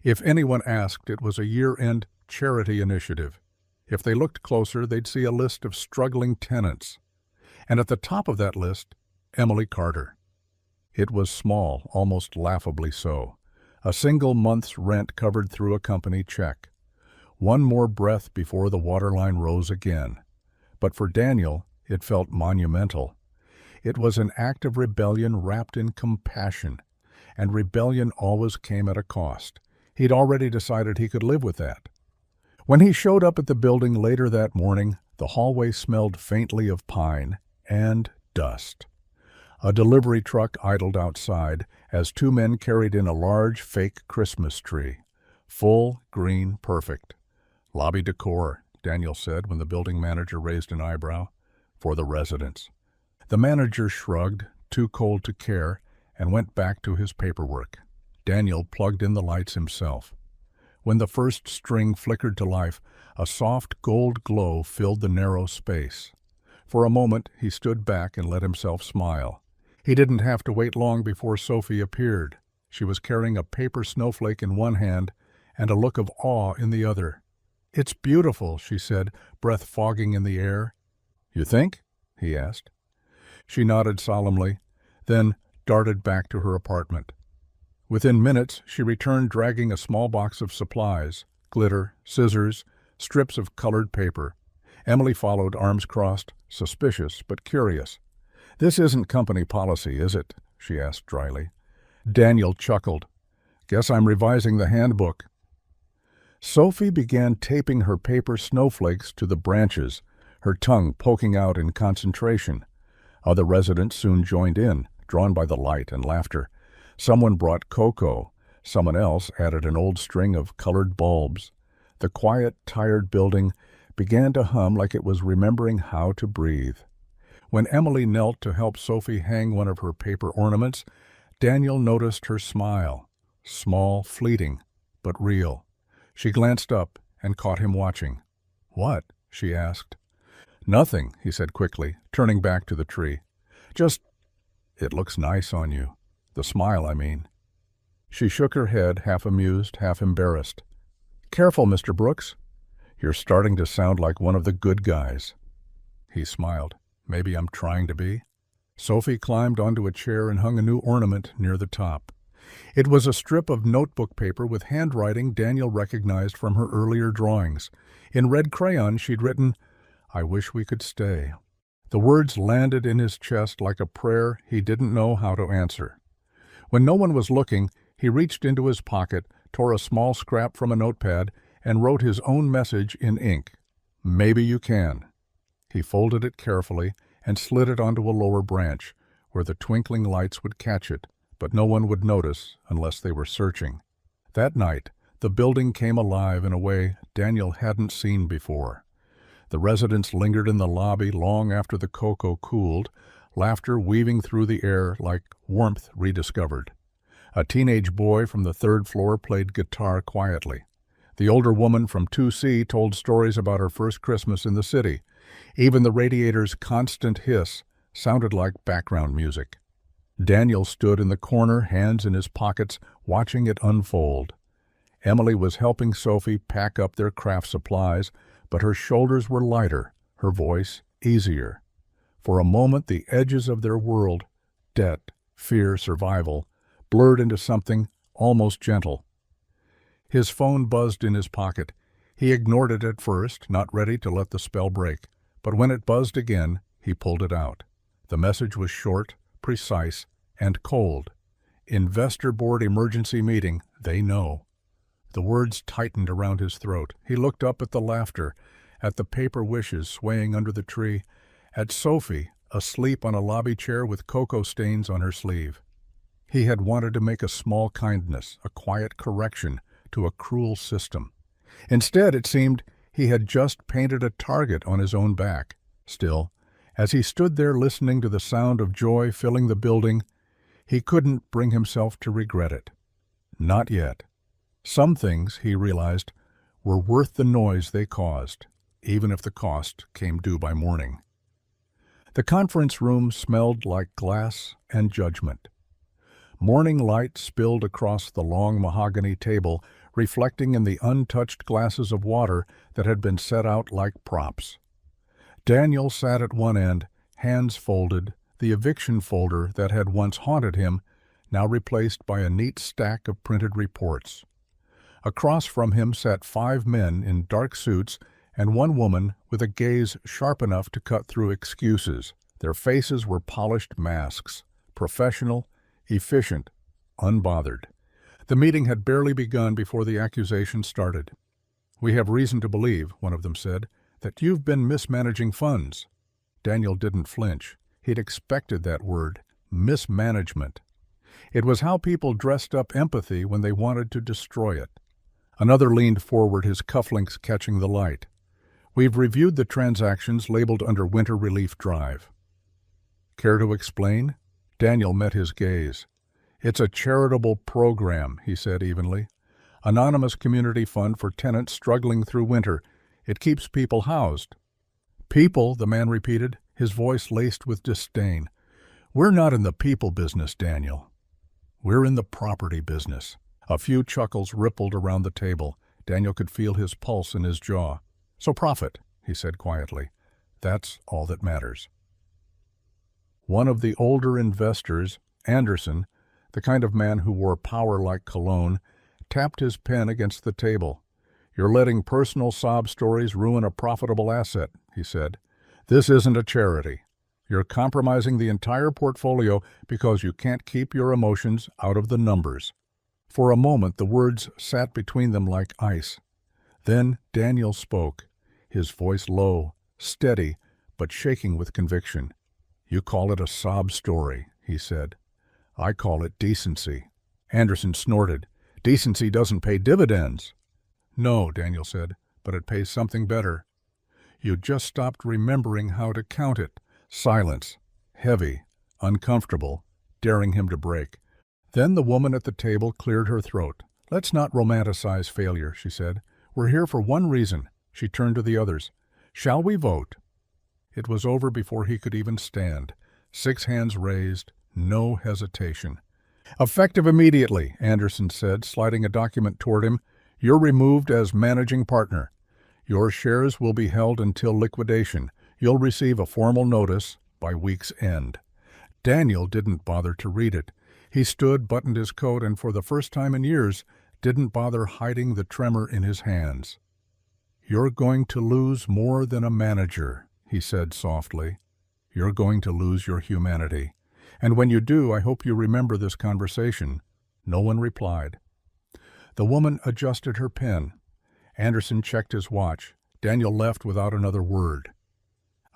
A: If anyone asked, it was a year-end charity initiative. If they looked closer, they'd see a list of struggling tenants. And at the top of that list, Emily Carter. It was small, almost laughably so. A single month's rent covered through a company check. One more breath before the waterline rose again. But for Daniel, it felt monumental. It was an act of rebellion wrapped in compassion. And rebellion always came at a cost. He'd already decided he could live with that. When he showed up at the building later that morning, the hallway smelled faintly of pine and dust. A delivery truck idled outside as two men carried in a large fake Christmas tree. Full, green, perfect. "Lobby decor," Daniel said when the building manager raised an eyebrow. "For the residents." The manager shrugged, too cold to care, and went back to his paperwork. Daniel plugged in the lights himself. When the first string flickered to life, a soft gold glow filled the narrow space. For a moment, he stood back and let himself smile. He didn't have to wait long before Sophie appeared. She was carrying a paper snowflake in one hand and a look of awe in the other. "It's beautiful," she said, breath fogging in the air. "You think?" he asked. She nodded solemnly, then darted back to her apartment. Within minutes, she returned dragging a small box of supplies: glitter, scissors, strips of colored paper. Emily followed, arms crossed, suspicious but curious. "This isn't company policy, is it?" she asked dryly. Daniel chuckled. "Guess I'm revising the handbook." Sophie began taping her paper snowflakes to the branches, her tongue poking out in concentration. Other residents soon joined in, drawn by the light and laughter. Someone brought cocoa. Someone else added an old string of colored bulbs. The quiet, tired building began to hum like it was remembering how to breathe. When Emily knelt to help Sophie hang one of her paper ornaments, Daniel noticed her smile. Small, fleeting, but real. She glanced up and caught him watching. "What?" she asked. "Nothing," he said quickly, turning back to the tree. "Just, it looks nice on you. The smile, I mean." She shook her head, half amused, half embarrassed. "Careful, Mr. Brooks. You're starting to sound like one of the good guys." He smiled. "Maybe I'm trying to be." Sophie climbed onto a chair and hung a new ornament near the top. It was a strip of notebook paper with handwriting Daniel recognized from her earlier drawings. In red crayon, she'd written, "I wish we could stay." The words landed in his chest like a prayer he didn't know how to answer. When no one was looking, he reached into his pocket, tore a small scrap from a notepad, and wrote his own message in ink. "Maybe you can." He folded it carefully and slid it onto a lower branch, where the twinkling lights would catch it, but no one would notice unless they were searching. That night, the building came alive in a way Daniel hadn't seen before. The residents lingered in the lobby long after the cocoa cooled, laughter weaving through the air like warmth rediscovered. A teenage boy from the third floor played guitar quietly. The older woman from 2C told stories about her first Christmas in the city. Even the radiator's constant hiss sounded like background music. Daniel stood in the corner, hands in his pockets, watching it unfold. Emily was helping Sophie pack up their craft supplies, but her shoulders were lighter, her voice easier. For a moment, the edges of their world, debt, fear, survival, blurred into something almost gentle. His phone buzzed in his pocket. He ignored it at first, not ready to let the spell break. But when it buzzed again, he pulled it out. The message was short, precise, and cold. "Investor board emergency meeting. They know." The words tightened around his throat. He looked up at the laughter, at the paper wishes swaying under the tree, at Sophie, asleep on a lobby chair with cocoa stains on her sleeve. He had wanted to make a small kindness, a quiet correction to a cruel system. Instead, it seemed, he had just painted a target on his own back. Still, as he stood there listening to the sound of joy filling the building, he couldn't bring himself to regret it. Not yet. Some things, he realized, were worth the noise they caused, even if the cost came due by morning. The conference room smelled like glass and judgment. Morning light spilled across the long mahogany table, reflecting in the untouched glasses of water that had been set out like props. Daniel sat at one end, hands folded, the eviction folder that had once haunted him, now replaced by a neat stack of printed reports. Across from him sat 5 men in dark suits and 1 woman with a gaze sharp enough to cut through excuses. Their faces were polished masks, professional, efficient, unbothered. The meeting had barely begun before the accusation started. "We have reason to believe," one of them said, "that you've been mismanaging funds." Daniel didn't flinch. He'd expected that word, mismanagement. It was how people dressed up empathy when they wanted to destroy it. Another leaned forward, his cufflinks catching the light. "We've reviewed the transactions labeled under Winter Relief Drive." "Care to explain?" Daniel met his gaze. "It's a charitable program," he said evenly. "Anonymous community fund for tenants struggling through winter. It keeps people housed." "People," the man repeated, his voice laced with disdain. "We're not in the people business, Daniel. We're in the property business." A few chuckles rippled around the table. Daniel could feel his pulse in his jaw. "So profit," he said quietly. "That's all that matters." One of the older investors, Anderson, the kind of man who wore power like cologne, tapped his pen against the table. "You're letting personal sob stories ruin a profitable asset," he said. "This isn't a charity. You're compromising the entire portfolio because you can't keep your emotions out of the numbers." For a moment the words sat between them like ice. Then Daniel spoke, his voice low, steady, but shaking with conviction. "You call it a sob story," he said. "I call it decency." Anderson snorted. "Decency doesn't pay dividends." "No," Daniel said, "but it pays something better. You just stopped remembering how to count it." Silence, heavy, uncomfortable, daring him to break. Then the woman at the table cleared her throat. "Let's not romanticize failure," she said. "We're here for one reason." She turned to the others. "Shall we vote?" It was over before he could even stand. 6 hands raised, no hesitation. "Effective immediately," Anderson said, sliding a document toward him. "You're removed as managing partner. Your shares will be held until liquidation. You'll receive a formal notice by week's end." Daniel didn't bother to read it. He stood, buttoned his coat, and for the first time in years, didn't bother hiding the tremor in his hands. "You're going to lose more than a manager," he said softly. "You're going to lose your humanity. And when you do, I hope you remember this conversation." No one replied. The woman adjusted her pen. Anderson checked his watch. Daniel left without another word.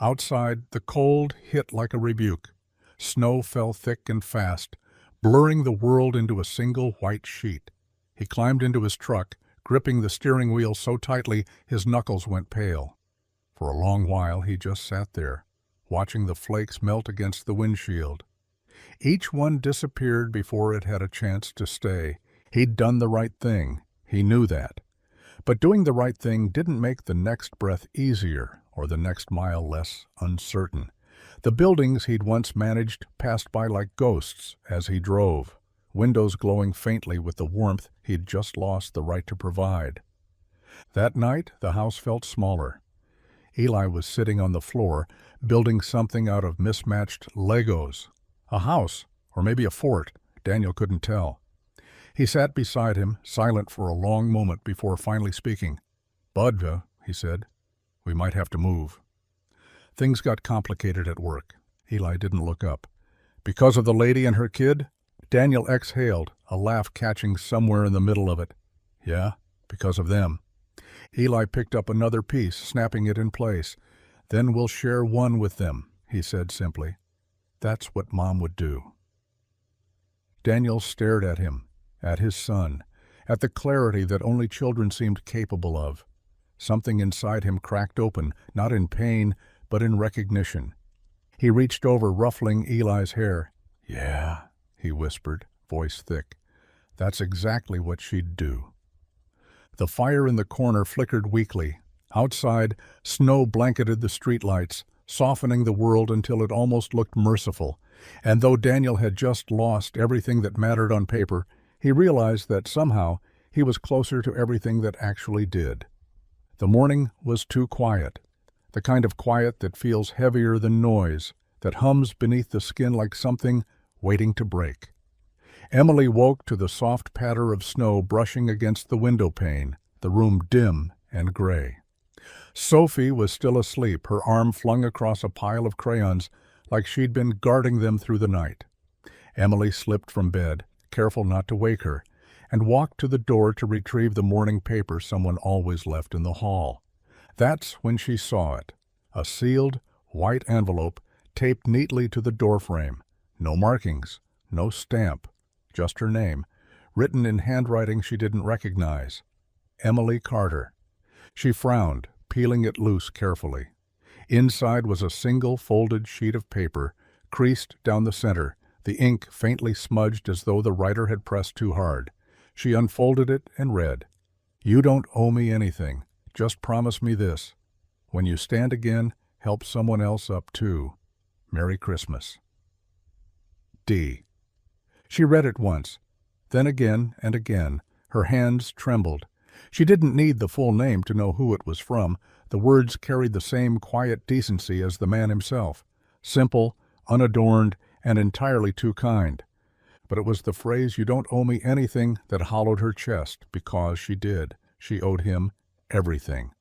A: Outside, the cold hit like a rebuke. Snow fell thick and fast, blurring the world into a single white sheet. He climbed into his truck, gripping the steering wheel so tightly his knuckles went pale. For a long while he just sat there, watching the flakes melt against the windshield. Each one disappeared before it had a chance to stay. He'd done the right thing. He knew that. But doing the right thing didn't make the next breath easier or the next mile less uncertain. The buildings he'd once managed passed by like ghosts as he drove, windows glowing faintly with the warmth he'd just lost the right to provide. That night, the house felt smaller. Eli was sitting on the floor, building something out of mismatched Legos. A house, or maybe a fort, Daniel couldn't tell. He sat beside him, silent for a long moment before finally speaking. "Bud," he said, "we might have to move." Things got complicated at work. Eli didn't look up. "Because of the lady and her kid?" Daniel exhaled, a laugh catching somewhere in the middle of it. "Yeah?" because of them. Eli picked up another piece, snapping it in place. "Then we'll share one with them," he said simply. "That's what Mom would do." Daniel stared at him, at his son, at the clarity that only children seemed capable of. Something inside him cracked open, not in pain, but in recognition. He reached over, ruffling Eli's hair. "Yeah," he whispered, voice thick. "That's exactly what she'd do." The fire in the corner flickered weakly. Outside, snow blanketed the streetlights, softening the world until it almost looked merciful. And though Daniel had just lost everything that mattered on paper, he realized that somehow he was closer to everything that actually did. The morning was too quiet, the kind of quiet that feels heavier than noise, that hums beneath the skin like something waiting to break. Emily woke to the soft patter of snow brushing against the window pane, the room dim and gray. Sophie was still asleep, her arm flung across a pile of crayons, like she'd been guarding them through the night. Emily slipped from bed, careful not to wake her, and walked to the door to retrieve the morning paper someone always left in the hall. That's when she saw it, a sealed, white envelope taped neatly to the doorframe. No markings, no stamp, just her name, written in handwriting she didn't recognize. Emily Carter. She frowned, peeling it loose carefully. Inside was a single folded sheet of paper, creased down the center, the ink faintly smudged as though the writer had pressed too hard. She unfolded it and read, "You don't owe me anything. Just promise me this. When you stand again, help someone else up too. Merry Christmas. D." She read it once, then again and again. Her hands trembled. She didn't need the full name to know who it was from. The words carried the same quiet decency as the man himself. Simple, unadorned, and entirely too kind. But it was the phrase, "You don't owe me anything," that hollowed her chest, because she did. She owed him everything.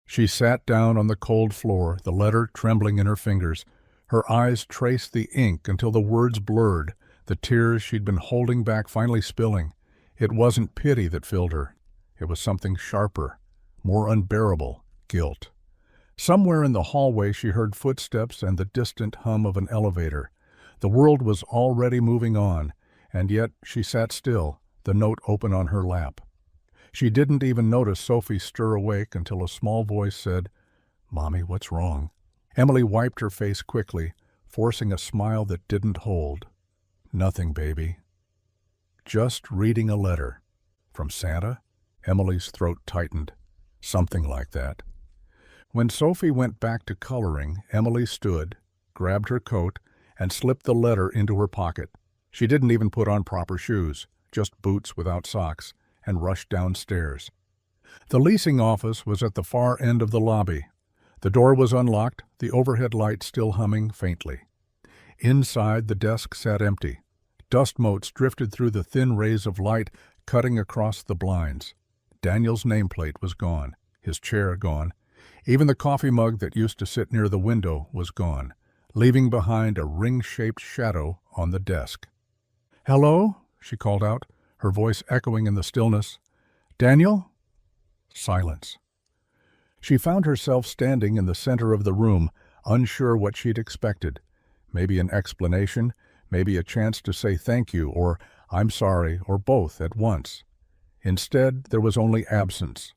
A: She sat down on the cold floor, the letter trembling in her fingers. Her eyes traced the ink until the words blurred, the tears she'd been holding back finally spilling. It wasn't pity that filled her. It was something sharper, more unbearable, guilt. Somewhere in the hallway she heard footsteps and the distant hum of an elevator. The world was already moving on, and yet she sat still, the note open on her lap. She didn't even notice Sophie stir awake until a small voice said, "Mommy, what's wrong?" Emily wiped her face quickly, forcing a smile that didn't hold. "Nothing, baby. Just reading a letter." From Santa? Emily's throat tightened. Something like that. When Sophie went back to coloring, Emily stood, grabbed her coat, and slipped the letter into her pocket. She didn't even put on proper shoes, just boots without socks, and rushed downstairs. The leasing office was at the far end of the lobby. The door was unlocked, the overhead light still humming faintly. Inside, the desk sat empty. Dust motes drifted through the thin rays of light, cutting across the blinds. Daniel's nameplate was gone, his chair gone. Even the coffee mug that used to sit near the window was gone, leaving behind a ring-shaped shadow on the desk. "Hello?" she called out, her voice echoing in the stillness. "Daniel?" Silence. She found herself standing in the center of the room, unsure what she'd expected. Maybe an explanation, maybe a chance to say thank you or I'm sorry, or both at once. Instead, there was only absence.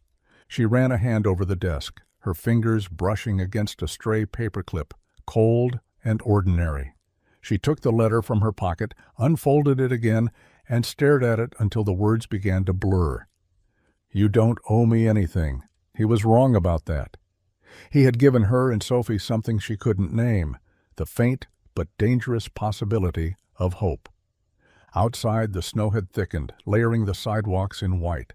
A: She ran a hand over the desk, her fingers brushing against a stray paperclip, cold and ordinary. She took the letter from her pocket, unfolded it again, and stared at it until the words began to blur. "You don't owe me anything." He was wrong about that. He had given her and Sophie something she couldn't name, the faint but dangerous possibility of hope. Outside, the snow had thickened, layering the sidewalks in white.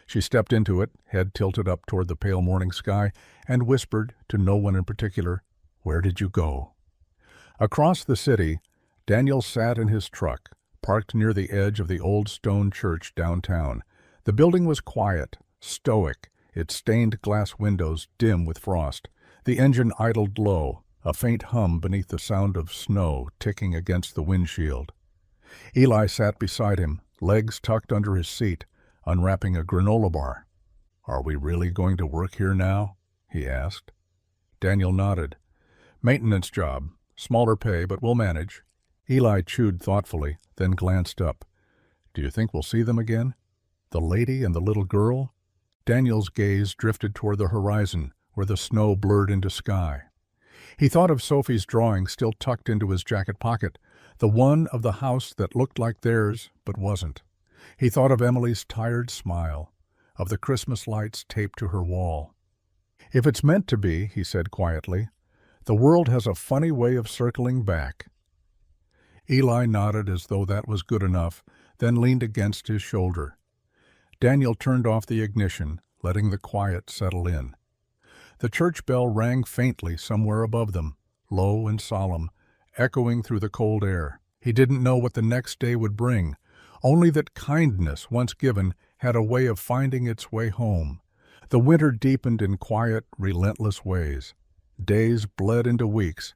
A: She stepped into it, head tilted up toward the pale morning sky, and whispered, to no one in particular, "Where did you go?" Across the city, Daniel sat in his truck, parked near the edge of the old stone church downtown. The building was quiet, stoic, its stained glass windows dim with frost. The engine idled low, a faint hum beneath the sound of snow ticking against the windshield. Eli sat beside him, legs tucked under his seat, unwrapping a granola bar. "Are we really going to work here now?" he asked. Daniel nodded. "Maintenance job. Smaller pay, but we'll manage." Eli chewed thoughtfully, then glanced up. "Do you think we'll see them again? The lady and the little girl?" Daniel's gaze drifted toward the horizon, where the snow blurred into sky. He thought of Sophie's drawing still tucked into his jacket pocket, the one of the house that looked like theirs but wasn't. He thought of Emily's tired smile, of the Christmas lights taped to her wall. "If it's meant to be," he said quietly, "the world has a funny way of circling back." Eli nodded as though that was good enough, then leaned against his shoulder. Daniel turned off the ignition, letting the quiet settle in. The church bell rang faintly somewhere above them, low and solemn, echoing through the cold air. He didn't know what the next day would bring, only that kindness, once given, had a way of finding its way home. The winter deepened in quiet, relentless ways. Days bled into weeks,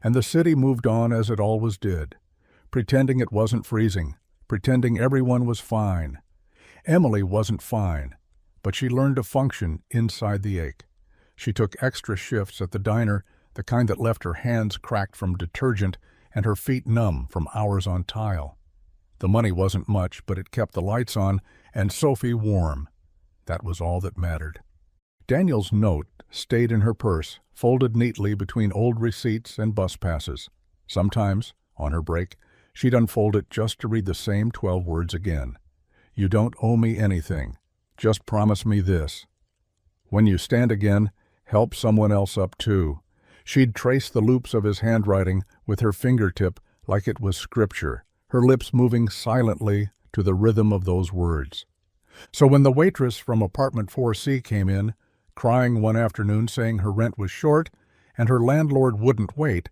A: and the city moved on as it always did, pretending it wasn't freezing, pretending everyone was fine. Emily wasn't fine, but she learned to function inside the ache. She took extra shifts at the diner, the kind that left her hands cracked from detergent and her feet numb from hours on tile. The money wasn't much, but it kept the lights on and Sophie warm. That was all that mattered. Daniel's note stayed in her purse, folded neatly between old receipts and bus passes. Sometimes, on her break, she'd unfold it just to read the same 12 words again. "You don't owe me anything. Just promise me this. When you stand again, help someone else up too." She'd trace the loops of his handwriting with her fingertip like it was scripture, her lips moving silently to the rhythm of those words. So when the waitress from apartment 4C came in, crying one afternoon saying her rent was short and her landlord wouldn't wait,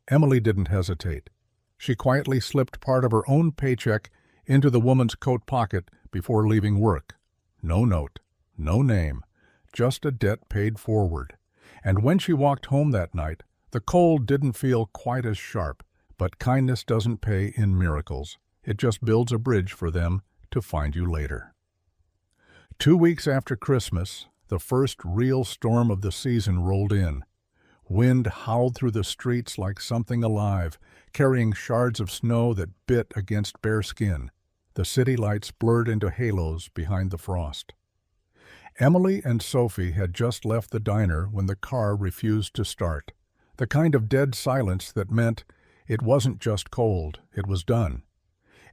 A: Emily didn't hesitate. She quietly slipped part of her own paycheck into the woman's coat pocket before leaving work. No note, no name, just a debt paid forward. And when she walked home that night, the cold didn't feel quite as sharp, but kindness doesn't pay in miracles. It just builds a bridge for them to find you later. 2 weeks after Christmas, the first real storm of the season rolled in. Wind howled through the streets like something alive, carrying shards of snow that bit against bare skin. The city lights blurred into halos behind the frost. Emily and Sophie had just left the diner when the car refused to start. The kind of dead silence that meant it wasn't just cold, it was done.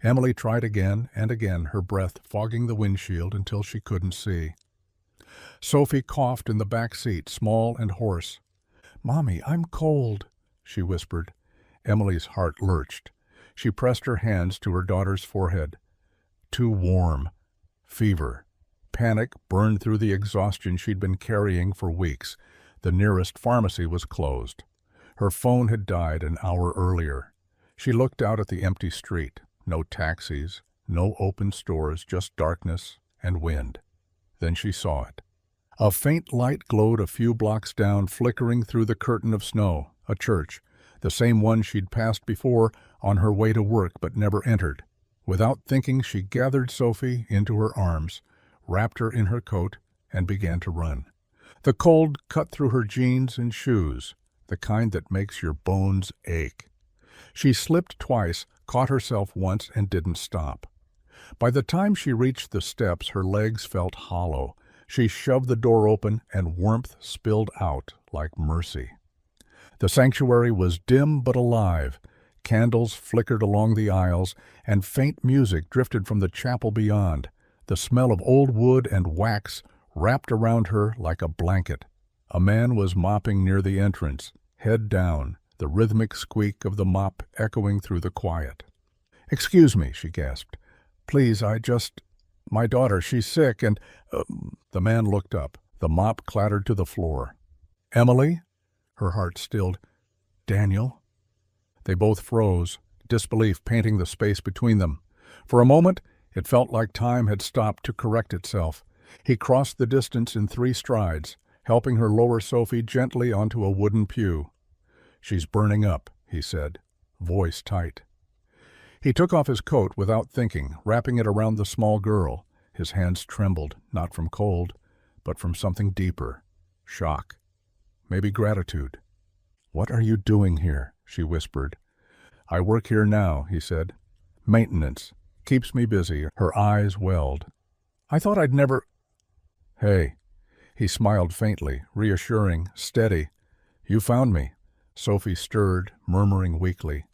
A: Emily tried again and again, her breath fogging the windshield until she couldn't see. Sophie coughed in the back seat, small and hoarse. "Mommy, I'm cold," she whispered. Emily's heart lurched. She pressed her hands to her daughter's forehead. Too warm. Fever. Panic burned through the exhaustion she'd been carrying for weeks. The nearest pharmacy was closed. Her phone had died an hour earlier. She looked out at the empty street. No taxis, no open stores, just darkness and wind. Then she saw it. A faint light glowed a few blocks down, flickering through the curtain of snow. A church, the same one she'd passed before on her way to work but never entered. Without thinking, she gathered Sophie into her arms, wrapped her in her coat, and began to run. The cold cut through her jeans and shoes, the kind that makes your bones ache. She slipped twice, caught herself once, and didn't stop. By the time she reached the steps, her legs felt hollow. She shoved the door open, and warmth spilled out like mercy. The sanctuary was dim but alive. Candles flickered along the aisles, and faint music drifted from the chapel beyond. The smell of old wood and wax wrapped around her like a blanket. A man was mopping near the entrance, head down, the rhythmic squeak of the mop echoing through the quiet. "Excuse me," she gasped. "Please, my daughter, she's sick and—" The man looked up. The mop clattered to the floor. "Emily?" Her heart stilled. "Daniel?" They both froze, disbelief painting the space between them. For a moment, it felt like time had stopped to correct itself. He crossed the distance in 3 strides, helping her lower Sophie gently onto a wooden pew. "She's burning up," he said, voice tight. He took off his coat without thinking, wrapping it around the small girl. His hands trembled, not from cold, but from something deeper. Shock. Maybe gratitude. "What are you doing here?" she whispered. "I work here now," he said. "Maintenance. Keeps me busy." Her eyes welled. "I thought I'd never—" "Hey." He smiled faintly, reassuring, steady. "You found me." Sophie stirred, murmuring weakly.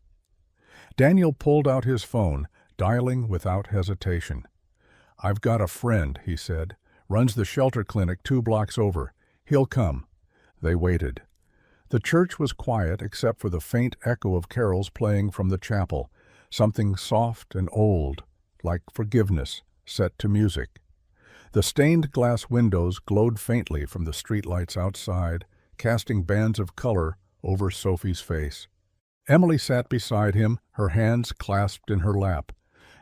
A: Daniel pulled out his phone, dialing without hesitation. "I've got a friend," he said. "Runs the shelter clinic 2 blocks over. He'll come." They waited. The church was quiet except for the faint echo of carols playing from the chapel, something soft and old, like forgiveness, set to music. The stained glass windows glowed faintly from the streetlights outside, casting bands of color over Sophie's face. Emily sat beside him, her hands clasped in her lap.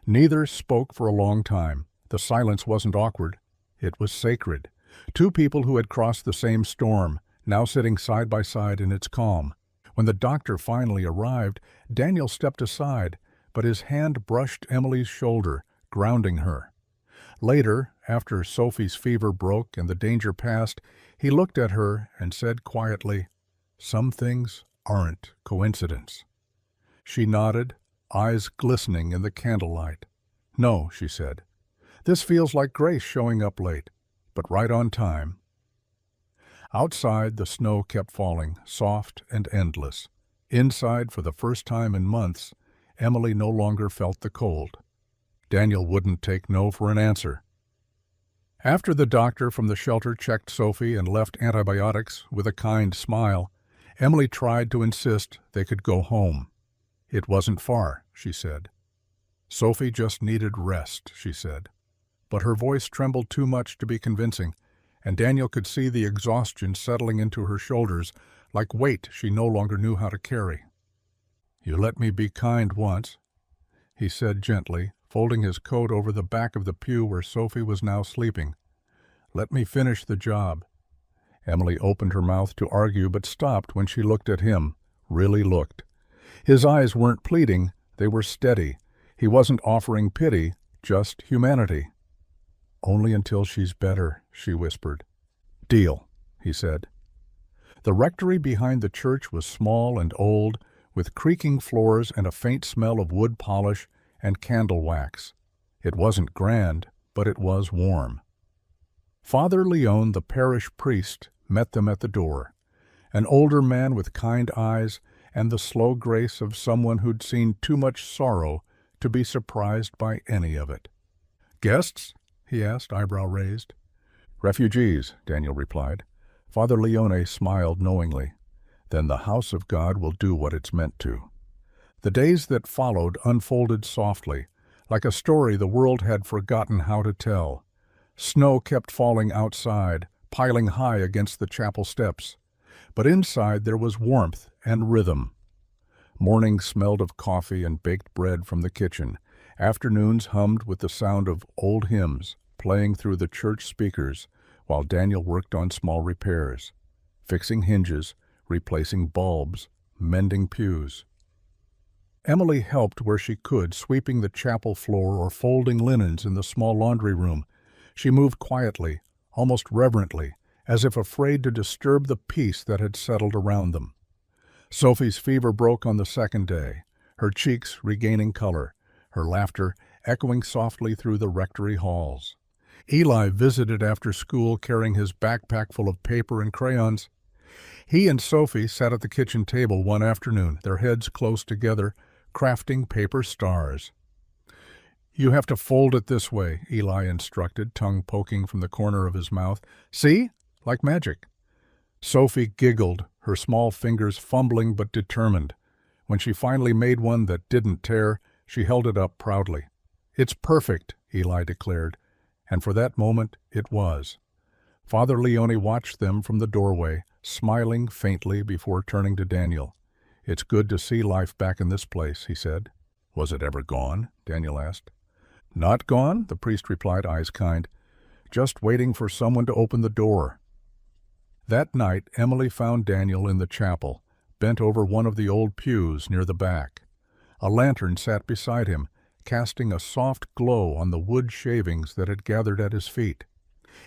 A: Neither spoke for a long time. The silence wasn't awkward. It was sacred. 2 people who had crossed the same storm, now sitting side by side in its calm. When the doctor finally arrived, Daniel stepped aside, but his hand brushed Emily's shoulder, grounding her. Later, after Sophie's fever broke and the danger passed, he looked at her and said quietly, "Some things aren't coincidence." She nodded, eyes glistening in the candlelight. "No," she said. "This feels like grace showing up late, but right on time." Outside, the snow kept falling, soft and endless. Inside, for the first time in months, Emily no longer felt the cold. Daniel wouldn't take no for an answer. After the doctor from the shelter checked Sophie and left antibiotics with a kind smile, Emily tried to insist they could go home. "It wasn't far," she said. "Sophie just needed rest," she said. But her voice trembled too much to be convincing, and Daniel could see the exhaustion settling into her shoulders like weight she no longer knew how to carry. "You let me be kind once," he said gently, folding his coat over the back of the pew where Sophie was now sleeping. "Let me finish the job." Emily opened her mouth to argue but stopped when she looked at him, really looked. His eyes weren't pleading, they were steady. He wasn't offering pity, just humanity. "Only until she's better," she whispered. "Deal," he said. The rectory behind the church was small and old, with creaking floors and a faint smell of wood polish and candle wax. It wasn't grand, but it was warm. Father Leon, the parish priest, met them at the door, an older man with kind eyes and the slow grace of someone who'd seen too much sorrow to be surprised by any of it. "Guests?" he asked, eyebrow raised. "Refugees," Daniel replied. Father Leone smiled knowingly. "Then the house of God will do what it's meant to." The days that followed unfolded softly, like a story the world had forgotten how to tell. Snow kept falling outside, piling high against the chapel steps. But inside there was warmth and rhythm. Mornings smelled of coffee and baked bread from the kitchen. Afternoons hummed with the sound of old hymns playing through the church speakers, while Daniel worked on small repairs, fixing hinges, replacing bulbs, mending pews. Emily helped where she could, sweeping the chapel floor or folding linens in the small laundry room. She moved quietly, almost reverently, as if afraid to disturb the peace that had settled around them. Sophie's fever broke on the second day, her cheeks regaining color, her laughter echoing softly through the rectory halls. Eli visited after school carrying his backpack full of paper and crayons. He and Sophie sat at the kitchen table one afternoon, their heads close together, crafting paper stars. "You have to fold it this way," Eli instructed, tongue poking from the corner of his mouth. "See? Like magic." Sophie giggled, her small fingers fumbling but determined. When she finally made one that didn't tear, she held it up proudly. "It's perfect," Eli declared, and for that moment it was. Father Leone watched them from the doorway, smiling faintly before turning to Daniel. "It's good to see life back in this place," he said. "Was it ever gone?" Daniel asked. "Not gone," the priest replied, eyes kind. "Just waiting for someone to open the door." That night, Emily found Daniel in the chapel, bent over one of the old pews near the back. A lantern sat beside him, casting a soft glow on the wood shavings that had gathered at his feet.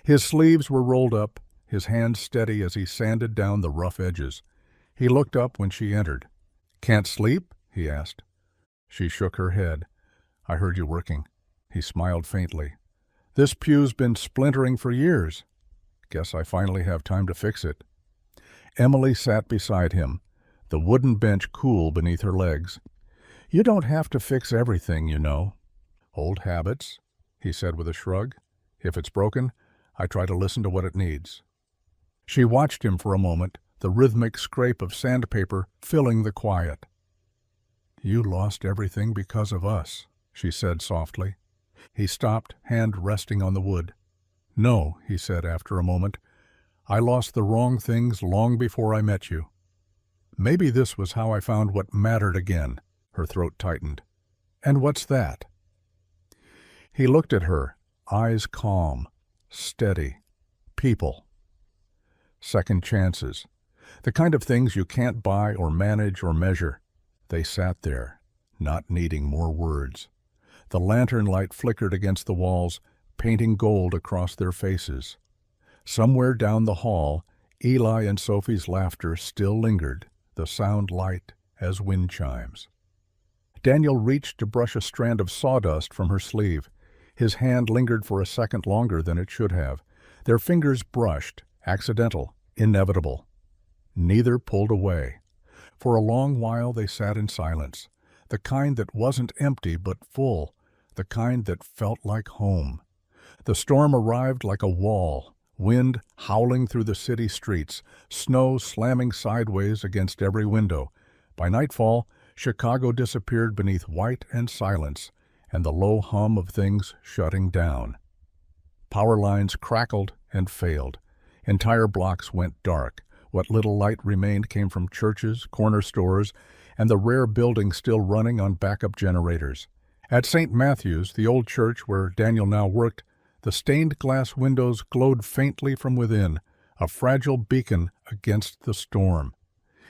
A: His sleeves were rolled up, his hands steady as he sanded down the rough edges. He looked up when she entered. "Can't sleep?" he asked. She shook her head. "I heard you working." He smiled faintly. "This pew's been splintering for years. Guess I finally have time to fix it." Emily sat beside him, the wooden bench cool beneath her legs. "You don't have to fix everything, you know." "Old habits," he said with a shrug. "If it's broken, I try to listen to what it needs." She watched him for a moment, the rhythmic scrape of sandpaper filling the quiet. "You lost everything because of us," she said softly. He stopped, hand resting on the wood. "No," he said after a moment. "I lost the wrong things long before I met you." "Maybe this was how I found what mattered again." Her throat tightened. "And what's that?" He looked at her, eyes calm, steady. People. Second chances. The kind of things you can't buy or manage or measure. They sat there, not needing more words. The lantern light flickered against the walls, painting gold across their faces. Somewhere down the hall, Eli and Sophie's laughter still lingered, the sound light as wind chimes. Daniel reached to brush a strand of sawdust from her sleeve. His hand lingered for a second longer than it should have. Their fingers brushed, accidental, inevitable. Neither pulled away. For a long while they sat in silence, the kind that wasn't empty but full, the kind that felt like home. The storm arrived like a wall, wind howling through the city streets, snow slamming sideways against every window. By nightfall, Chicago disappeared beneath white and silence, and the low hum of things shutting down. Power lines crackled and failed. Entire blocks went dark. What little light remained came from churches, corner stores, and the rare buildings still running on backup generators. At St. Matthew's, the old church where Daniel now worked, the stained glass windows glowed faintly from within, a fragile beacon against the storm.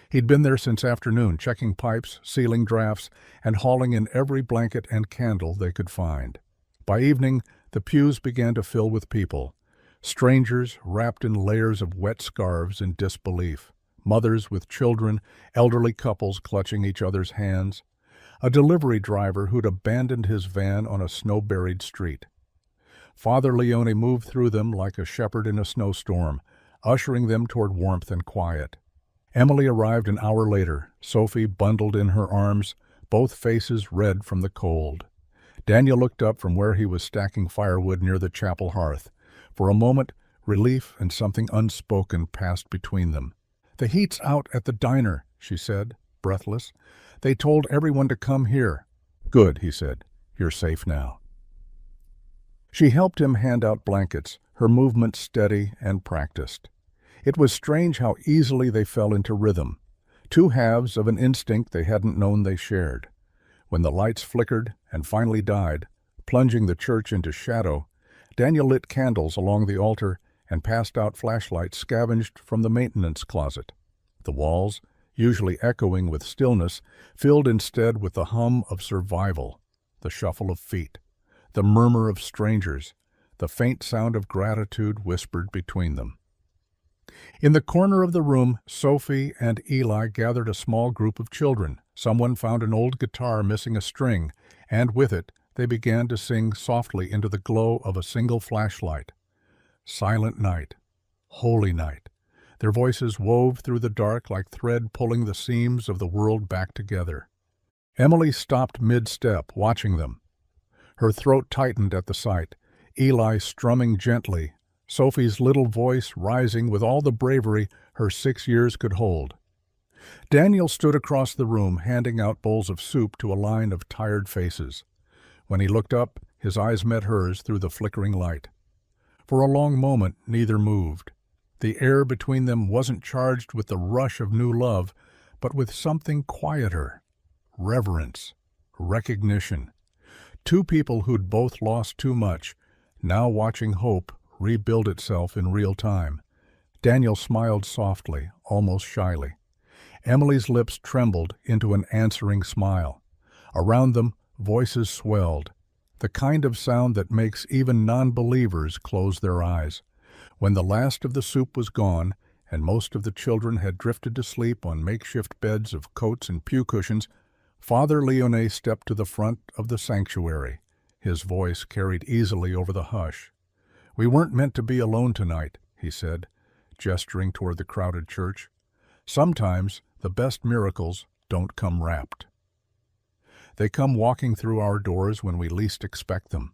A: He'd been there since afternoon, checking pipes, sealing drafts, and hauling in every blanket and candle they could find. By evening, the pews began to fill with people. Strangers wrapped in layers of wet scarves in disbelief, mothers with children, elderly couples clutching each other's hands, a delivery driver who'd abandoned his van on a snow-buried street. Father Leone moved through them like a shepherd in a snowstorm, ushering them toward warmth and quiet. Emily arrived an hour later, Sophie bundled in her arms, both faces red from the cold. Daniel looked up from where he was stacking firewood near the chapel hearth. For a moment, relief and something unspoken passed between them. "The heat's out at the diner," she said, breathless. "They told everyone to come here." "Good," he said. "You're safe now." She helped him hand out blankets, her movements steady and practiced. It was strange how easily they fell into rhythm, two halves of an instinct they hadn't known they shared. When the lights flickered and finally died, plunging the church into shadow, Daniel lit candles along the altar and passed out flashlights scavenged from the maintenance closet. The walls, usually echoing with stillness, filled instead with the hum of survival, the shuffle of feet, the murmur of strangers, the faint sound of gratitude whispered between them. In the corner of the room, Sophie and Eli gathered a small group of children. Someone found an old guitar missing a string, and with it, they began to sing softly into the glow of a single flashlight. Silent night, holy night. Their voices wove through the dark like thread pulling the seams of the world back together. Emily stopped mid-step, watching them. Her throat tightened at the sight, Eli strumming gently, Sophie's little voice rising with all the bravery her 6 years could hold. Daniel stood across the room, handing out bowls of soup to a line of tired faces. When he looked up, his eyes met hers through the flickering light. For a long moment, neither moved. The air between them wasn't charged with the rush of new love, but with something quieter. Reverence. Recognition. Two people who'd both lost too much, now watching hope rebuild itself in real time. Daniel smiled softly, almost shyly. Emily's lips trembled into an answering smile. Around them, voices swelled, the kind of sound that makes even non-believers close their eyes. When the last of the soup was gone, and most of the children had drifted to sleep on makeshift beds of coats and pew cushions, Father Leone stepped to the front of the sanctuary. His voice carried easily over the hush. "We weren't meant to be alone tonight," he said, gesturing toward the crowded church. "Sometimes the best miracles don't come wrapped. They come walking through our doors when we least expect them."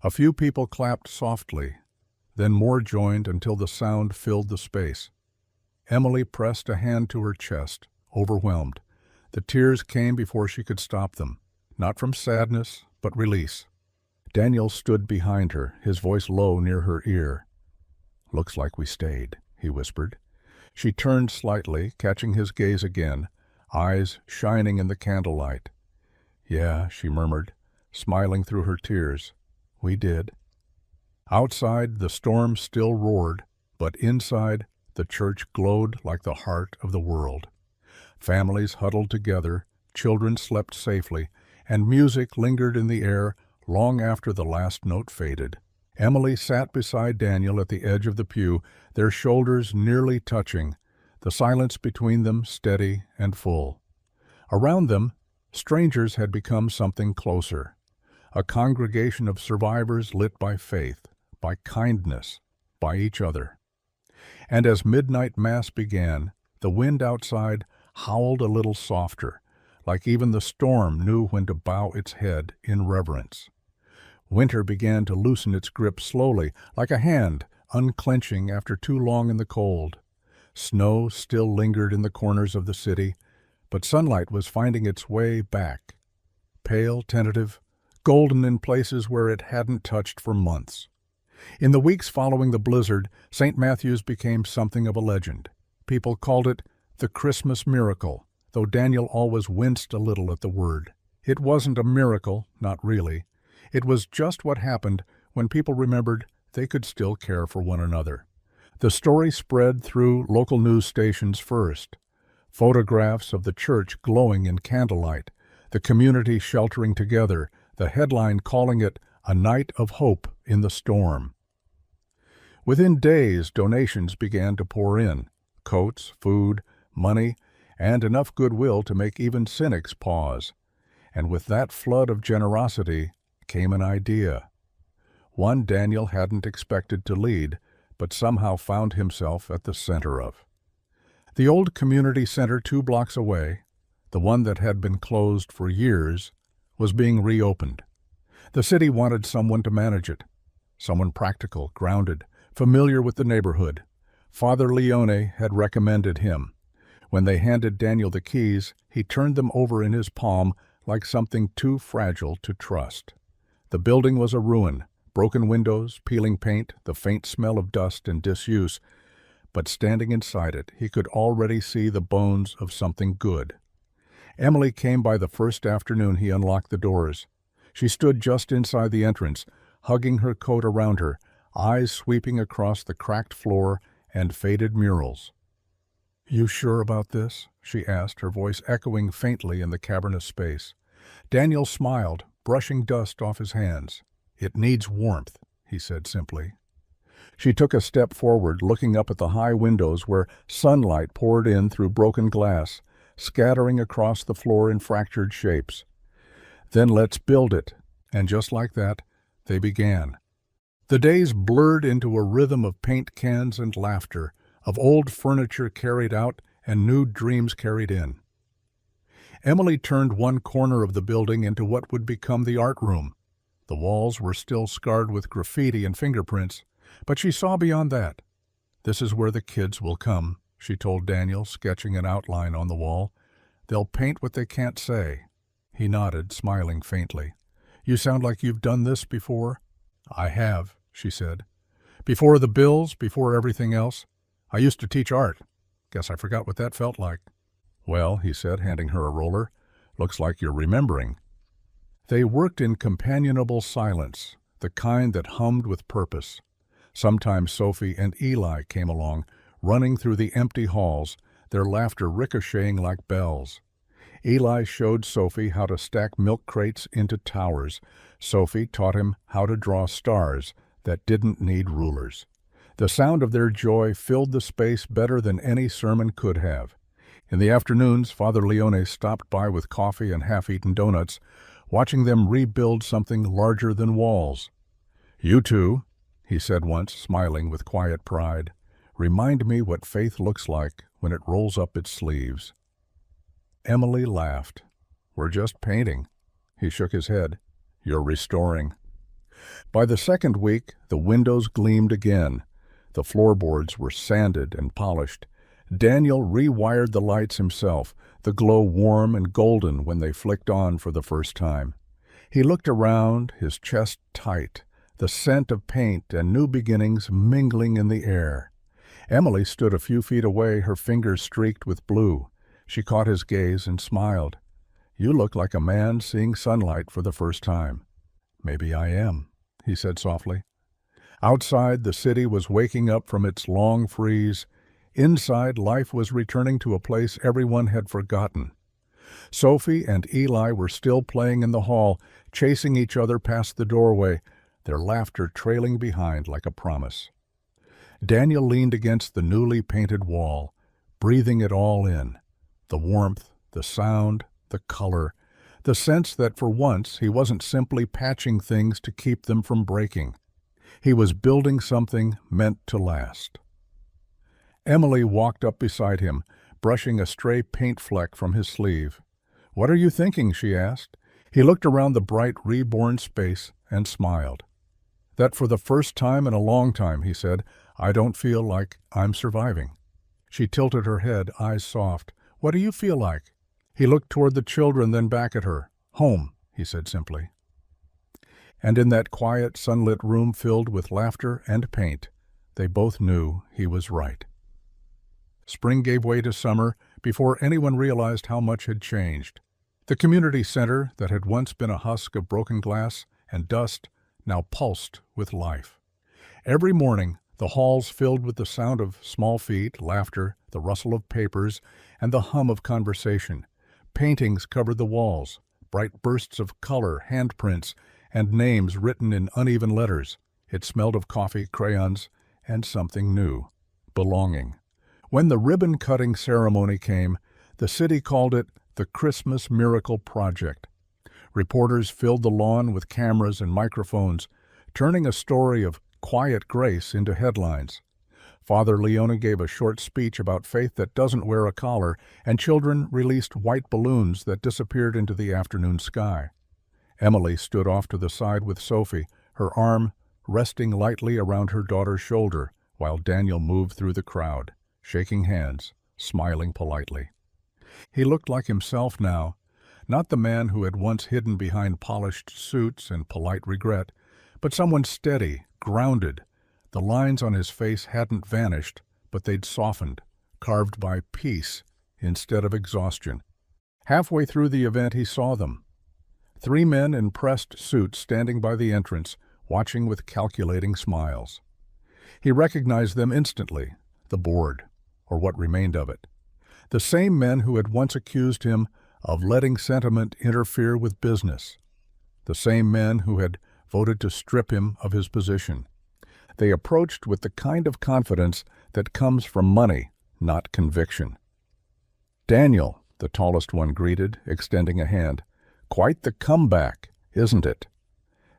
A: A few people clapped softly, then more joined until the sound filled the space. Emily pressed a hand to her chest, overwhelmed. The tears came before she could stop them, not from sadness, but release. Daniel stood behind her, his voice low near her ear. "Looks like we stayed," he whispered. She turned slightly, catching his gaze again, eyes shining in the candlelight. "Yeah," she murmured, smiling through her tears. "We did." Outside, the storm still roared, but inside, the church glowed like the heart of the world. Families huddled together, children slept safely, and music lingered in the air long after the last note faded. Emily sat beside Daniel at the edge of the pew, their shoulders nearly touching, the silence between them steady and full. Around them, strangers had become something closer, a congregation of survivors lit by faith, by kindness, by each other. And as midnight mass began, the wind outside howled a little softer, like even the storm knew when to bow its head in reverence. Winter began to loosen its grip slowly, like a hand unclenching after too long in the cold. Snow still lingered in the corners of the city, but sunlight was finding its way back, pale, tentative, golden in places where it hadn't touched for months. In the weeks following the blizzard, St. Matthew's became something of a legend. People called it the Christmas miracle, though Daniel always winced a little at the word. It wasn't a miracle, not really. It was just what happened when people remembered they could still care for one another. The story spread through local news stations first. Photographs of the church glowing in candlelight, the community sheltering together, the headline calling it a night of hope in the storm. Within days, donations began to pour in, coats, food, money, and enough goodwill to make even cynics pause. And with that flood of generosity came an idea. One Daniel hadn't expected to lead, but somehow found himself at the center of. The old community center 2 blocks away, the one that had been closed for years, was being reopened. The city wanted someone to manage it, someone practical, grounded, familiar with the neighborhood. Father Leone had recommended him. When they handed Daniel the keys, he turned them over in his palm like something too fragile to trust. The building was a ruin, broken windows, peeling paint, the faint smell of dust and disuse, but standing inside it, he could already see the bones of something good. Emily came by the first afternoon he unlocked the doors. She stood just inside the entrance, hugging her coat around her, eyes sweeping across the cracked floor and faded murals. "You sure about this?" she asked, her voice echoing faintly in the cavernous space. Daniel smiled, brushing dust off his hands. "It needs warmth," he said simply. She took a step forward, looking up at the high windows where sunlight poured in through broken glass, scattering across the floor in fractured shapes. "Then let's build it." And just like that, they began. The days blurred into a rhythm of paint cans and laughter, of old furniture carried out and new dreams carried in. Emily turned one corner of the building into what would become the art room. The walls were still scarred with graffiti and fingerprints, but she saw beyond that. "This is where the kids will come," she told Daniel, sketching an outline on the wall. "They'll paint what they can't say." He nodded, smiling faintly. "You sound like you've done this before?" "I have," she said. "Before the bills, before everything else. I used to teach art. Guess I forgot what that felt like." "Well," he said, handing her a roller, "looks like you're remembering." They worked in companionable silence, the kind that hummed with purpose. Sometimes Sophie and Eli came along, running through the empty halls, their laughter ricocheting like bells. Eli showed Sophie how to stack milk crates into towers. Sophie taught him how to draw stars that didn't need rulers. The sound of their joy filled the space better than any sermon could have. In the afternoons, Father Leone stopped by with coffee and half-eaten donuts, watching them rebuild something larger than walls. "You two," he said once, smiling with quiet pride, "remind me what faith looks like when it rolls up its sleeves." Emily laughed. "We're just painting." He shook his head. "You're restoring." By the second week, the windows gleamed again. The floorboards were sanded and polished. Daniel rewired the lights himself, the glow warm and golden when they flicked on for the first time. He looked around, his chest tight, the scent of paint and new beginnings mingling in the air. Emily stood a few feet away, her fingers streaked with blue. She caught his gaze and smiled. "You look like a man seeing sunlight for the first time." "Maybe I am," he said softly. Outside, the city was waking up from its long freeze. Inside, life was returning to a place everyone had forgotten. Sophie and Eli were still playing in the hall, chasing each other past the doorway, their laughter trailing behind like a promise. Daniel leaned against the newly painted wall, breathing it all in. The warmth, the sound, the color, the sense that for once he wasn't simply patching things to keep them from breaking. He was building something meant to last. Emily walked up beside him, brushing a stray paint fleck from his sleeve. "What are you thinking?" she asked. He looked around the bright, reborn space and smiled. "That for the first time in a long time," he said, "I don't feel like I'm surviving." She tilted her head, eyes soft. "What do you feel like?" He looked toward the children, then back at her. "Home," he said simply. And in that quiet, sunlit room filled with laughter and paint, they both knew he was right. Spring gave way to summer before anyone realized how much had changed. The community center, that had once been a husk of broken glass and dust, now pulsed with life. Every morning, the halls filled with the sound of small feet, laughter, the rustle of papers, and the hum of conversation. Paintings covered the walls, bright bursts of color, handprints, and names written in uneven letters. It smelled of coffee, crayons, and something new, belonging. When the ribbon-cutting ceremony came, the city called it the Christmas Miracle Project. Reporters filled the lawn with cameras and microphones, turning a story of quiet grace into headlines. Father Leone gave a short speech about faith that doesn't wear a collar, and children released white balloons that disappeared into the afternoon sky. Emily stood off to the side with Sophie, her arm resting lightly around her daughter's shoulder, while Daniel moved through the crowd, shaking hands, smiling politely. He looked like himself now, not the man who had once hidden behind polished suits and polite regret, but someone steady, grounded. The lines on his face hadn't vanished, but they'd softened, carved by peace instead of exhaustion. Halfway through the event he saw them. 3 men in pressed suits standing by the entrance, watching with calculating smiles. He recognized them instantly, the board, or what remained of it. The same men who had once accused him of letting sentiment interfere with business. The same men who had voted to strip him of his position. They approached with the kind of confidence that comes from money, not conviction. "Daniel," the tallest one greeted, extending a hand. "Quite the comeback, isn't it?"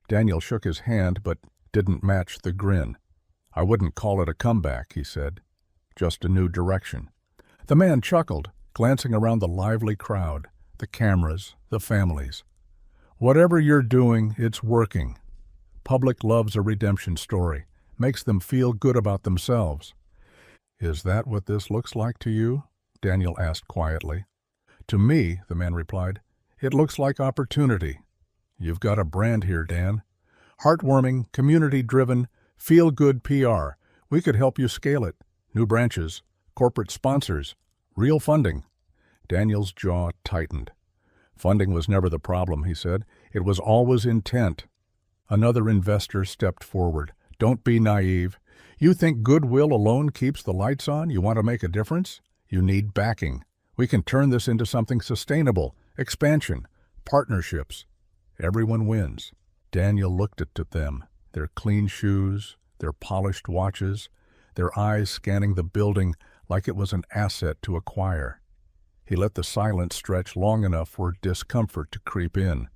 A: Daniel shook his hand, but didn't match the grin. "I wouldn't call it a comeback," he said. "Just a new direction." The man chuckled, glancing around the lively crowd, the cameras, the families. "Whatever you're doing, it's working. Public loves a redemption story, makes them feel good about themselves." "Is that what this looks like to you?" Daniel asked quietly. "To me," the man replied, "it looks like opportunity. You've got a brand here, Dan. Heartwarming, community-driven, feel-good PR. We could help you scale it. New branches, corporate sponsors, real funding." Daniel's jaw tightened. Funding was never the problem, he said. It was always intent. Another investor stepped forward. "Don't be naive. You think goodwill alone keeps the lights on? You want to make a difference? You need backing. We can turn this into something sustainable, expansion, partnerships. Everyone wins. Daniel looked at them, their clean shoes, their polished watches, their eyes scanning the building like it was an asset to acquire. He let the silence stretch long enough for discomfort to creep in.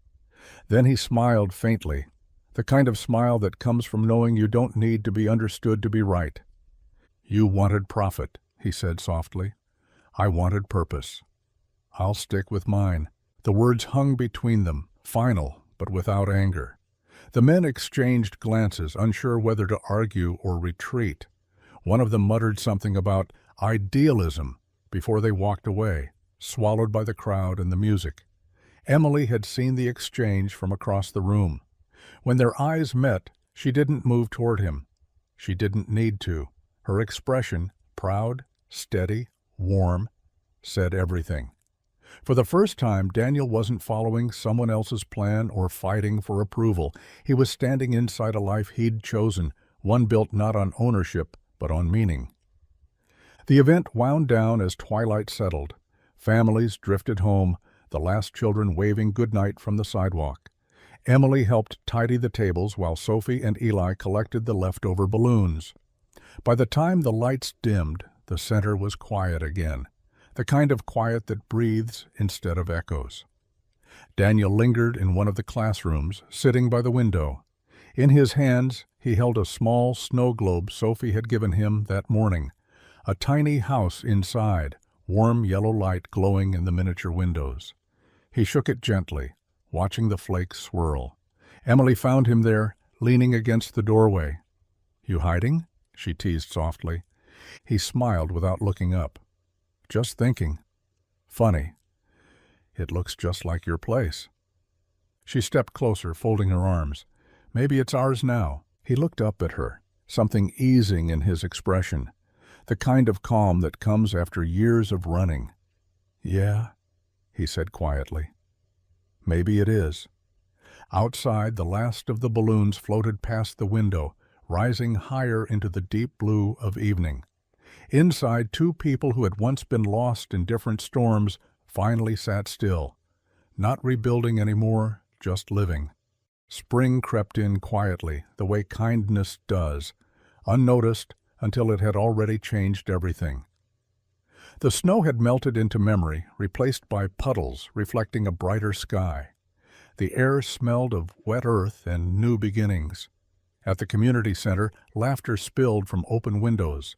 A: Then he smiled faintly, the kind of smile that comes from knowing you don't need to be understood to be right. "You wanted profit," he said softly. "I wanted purpose. I'll stick with mine." The words hung between them, final but without anger. The men exchanged glances, unsure whether to argue or retreat. One of them muttered something about idealism before they walked away, swallowed by the crowd and the music. Emily had seen the exchange from across the room. When their eyes met, she didn't move toward him. She didn't need to. Her expression, proud, steady, warm, said everything. For the first time, Daniel wasn't following someone else's plan or fighting for approval. He was standing inside a life he'd chosen, one built not on ownership, but on meaning. The event wound down as twilight settled. Families drifted home, the last children waving goodnight from the sidewalk. Emily helped tidy the tables while Sophie and Eli collected the leftover balloons. By the time the lights dimmed, the center was quiet again, the kind of quiet that breathes instead of echoes. Daniel lingered in one of the classrooms, sitting by the window. In his hands, he held a small snow globe Sophie had given him that morning, a tiny house inside, warm yellow light glowing in the miniature windows. He shook it gently, watching the flakes swirl. Emily found him there, leaning against the doorway. "You hiding?" she teased softly. He smiled without looking up. "Just thinking. Funny. It looks just like your place." She stepped closer, folding her arms. "Maybe it's ours now." He looked up at her, something easing in his expression, the kind of calm that comes after years of running. "Yeah," he said quietly. "Maybe it is." Outside, the last of the balloons floated past the window, rising higher into the deep blue of evening. Inside, two people who had once been lost in different storms finally sat still, not rebuilding anymore, just living. Spring crept in quietly, the way kindness does, unnoticed until it had already changed everything. The snow had melted into memory, replaced by puddles reflecting a brighter sky. The air smelled of wet earth and new beginnings. At the community center, laughter spilled from open windows,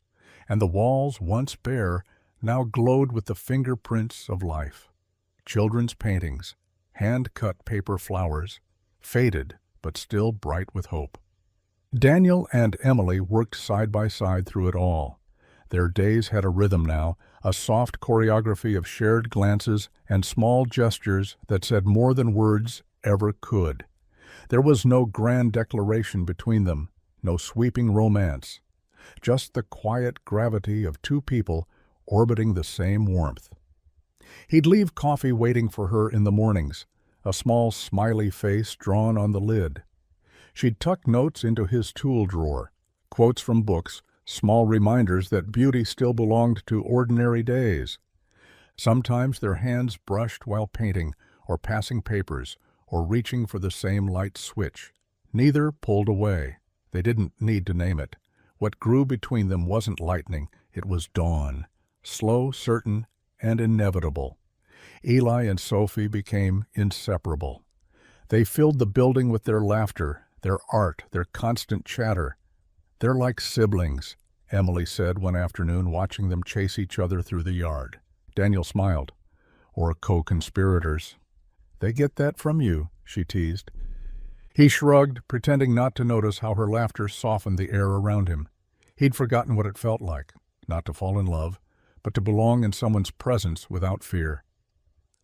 A: and the walls, once bare, now glowed with the fingerprints of life. Children's paintings, hand-cut paper flowers, faded but still bright with hope. Daniel and Emily worked side by side through it all. Their days had a rhythm now, a soft choreography of shared glances and small gestures that said more than words ever could. There was no grand declaration between them, no sweeping romance, just the quiet gravity of two people orbiting the same warmth. He'd leave coffee waiting for her in the mornings, a small smiley face drawn on the lid. She'd tuck notes into his tool drawer, quotes from books, small reminders that beauty still belonged to ordinary days. Sometimes their hands brushed while painting, or passing papers, or reaching for the same light switch. Neither pulled away. They didn't need to name it. What grew between them wasn't lightning, it was dawn, slow, certain, and inevitable. Eli and Sophie became inseparable. They filled the building with their laughter, their art, their constant chatter. "They're like siblings," Emily said one afternoon, watching them chase each other through the yard. Daniel smiled. "Or co-conspirators." "They get that from you," she teased. He shrugged, pretending not to notice how her laughter softened the air around him. He'd forgotten what it felt like, not to fall in love, but to belong in someone's presence without fear.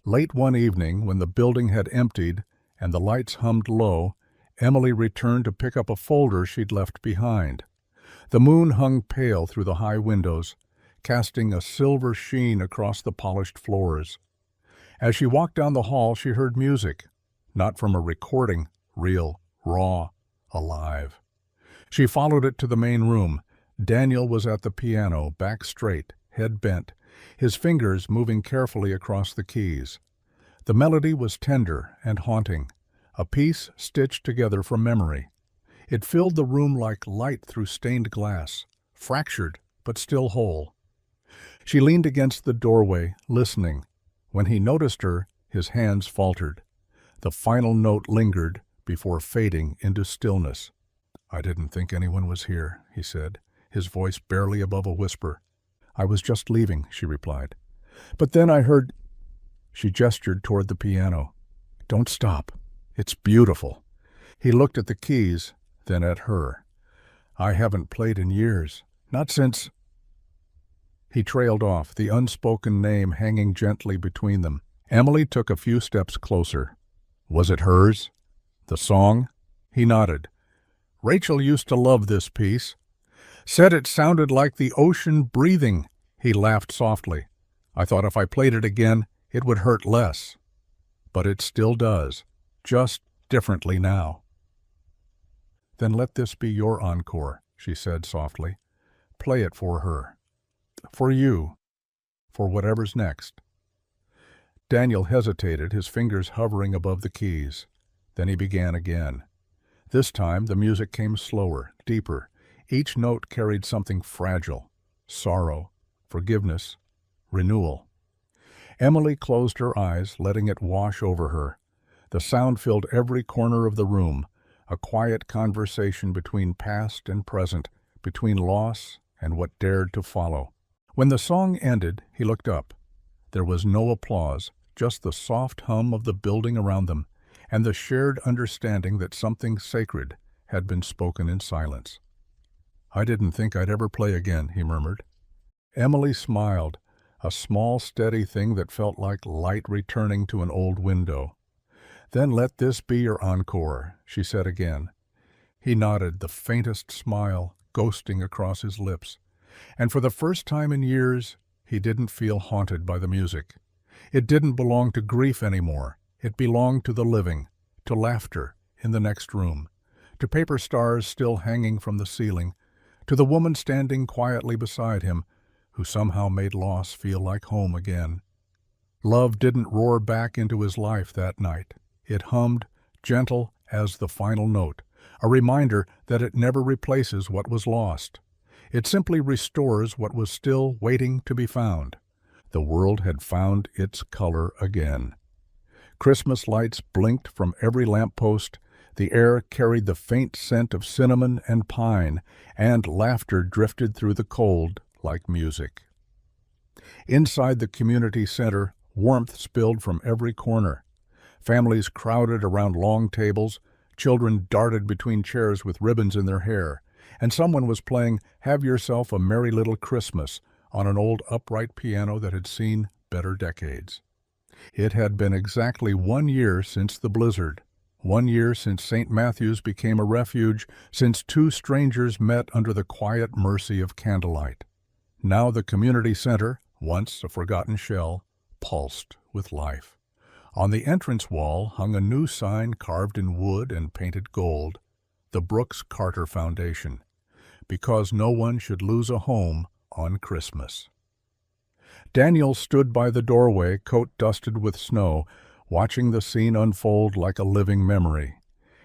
A: Late one evening, when the building had emptied and the lights hummed low, Emily returned to pick up a folder she'd left behind. The moon hung pale through the high windows, casting a silver sheen across the polished floors. As she walked down the hall, she heard music, not from a recording, real, raw, alive. She followed it to the main room. Daniel was at the piano, back straight, head bent, his fingers moving carefully across the keys. The melody was tender and haunting, a piece stitched together from memory. It filled the room like light through stained glass, fractured but still whole. She leaned against the doorway, listening. When he noticed her, his hands faltered. The final note lingered before fading into stillness. "I didn't think anyone was here," he said, his voice barely above a whisper. "I was just leaving," she replied. "But then I heard—" She gestured toward the piano. "Don't stop. It's beautiful." He looked at the keys, then at her. "I haven't played in years. Not since—" He trailed off, the unspoken name hanging gently between them. Emily took a few steps closer. Was it hers? The song? He nodded. "Rachel used to love this piece. Said it sounded like the ocean breathing." He laughed softly. "I thought if I played it again, it would hurt less. But it still does, just differently now." "Then let this be your encore," she said softly. "Play it for her. For you. For whatever's next." Daniel hesitated, his fingers hovering above the keys. Then he began again. This time the music came slower, deeper. Each note carried something fragile: sorrow, forgiveness, renewal. Emily closed her eyes, letting it wash over her. The sound filled every corner of the room, a quiet conversation between past and present, between loss and what dared to follow. When the song ended, he looked up. There was no applause, just the soft hum of the building around them, and the shared understanding that something sacred had been spoken in silence. "I didn't think I'd ever play again," he murmured. Emily smiled, a small, steady thing that felt like light returning to an old window. "Then let this be your encore," she said again. He nodded, the faintest smile ghosting across his lips. And for the first time in years, he didn't feel haunted by the music. It didn't belong to grief anymore. It belonged to the living, to laughter in the next room, to paper stars still hanging from the ceiling, to the woman standing quietly beside him, who somehow made loss feel like home again. Love didn't roar back into his life that night. It hummed, gentle as the final note, a reminder that it never replaces what was lost. It simply restores what was still waiting to be found. The world had found its color again. Christmas lights blinked from every lamppost, the air carried the faint scent of cinnamon and pine, and laughter drifted through the cold like music. Inside the community center, warmth spilled from every corner. Families crowded around long tables, children darted between chairs with ribbons in their hair, and someone was playing "Have Yourself a Merry Little Christmas" on an old upright piano that had seen better decades. It had been exactly 1 year since the blizzard, 1 year since St. Matthew's became a refuge, since two strangers met under the quiet mercy of candlelight. Now the community center, once a forgotten shell, pulsed with life. On the entrance wall hung a new sign carved in wood and painted gold, the Brooks Carter Foundation, because no one should lose a home on Christmas. Daniel stood by the doorway, coat dusted with snow, watching the scene unfold like a living memory.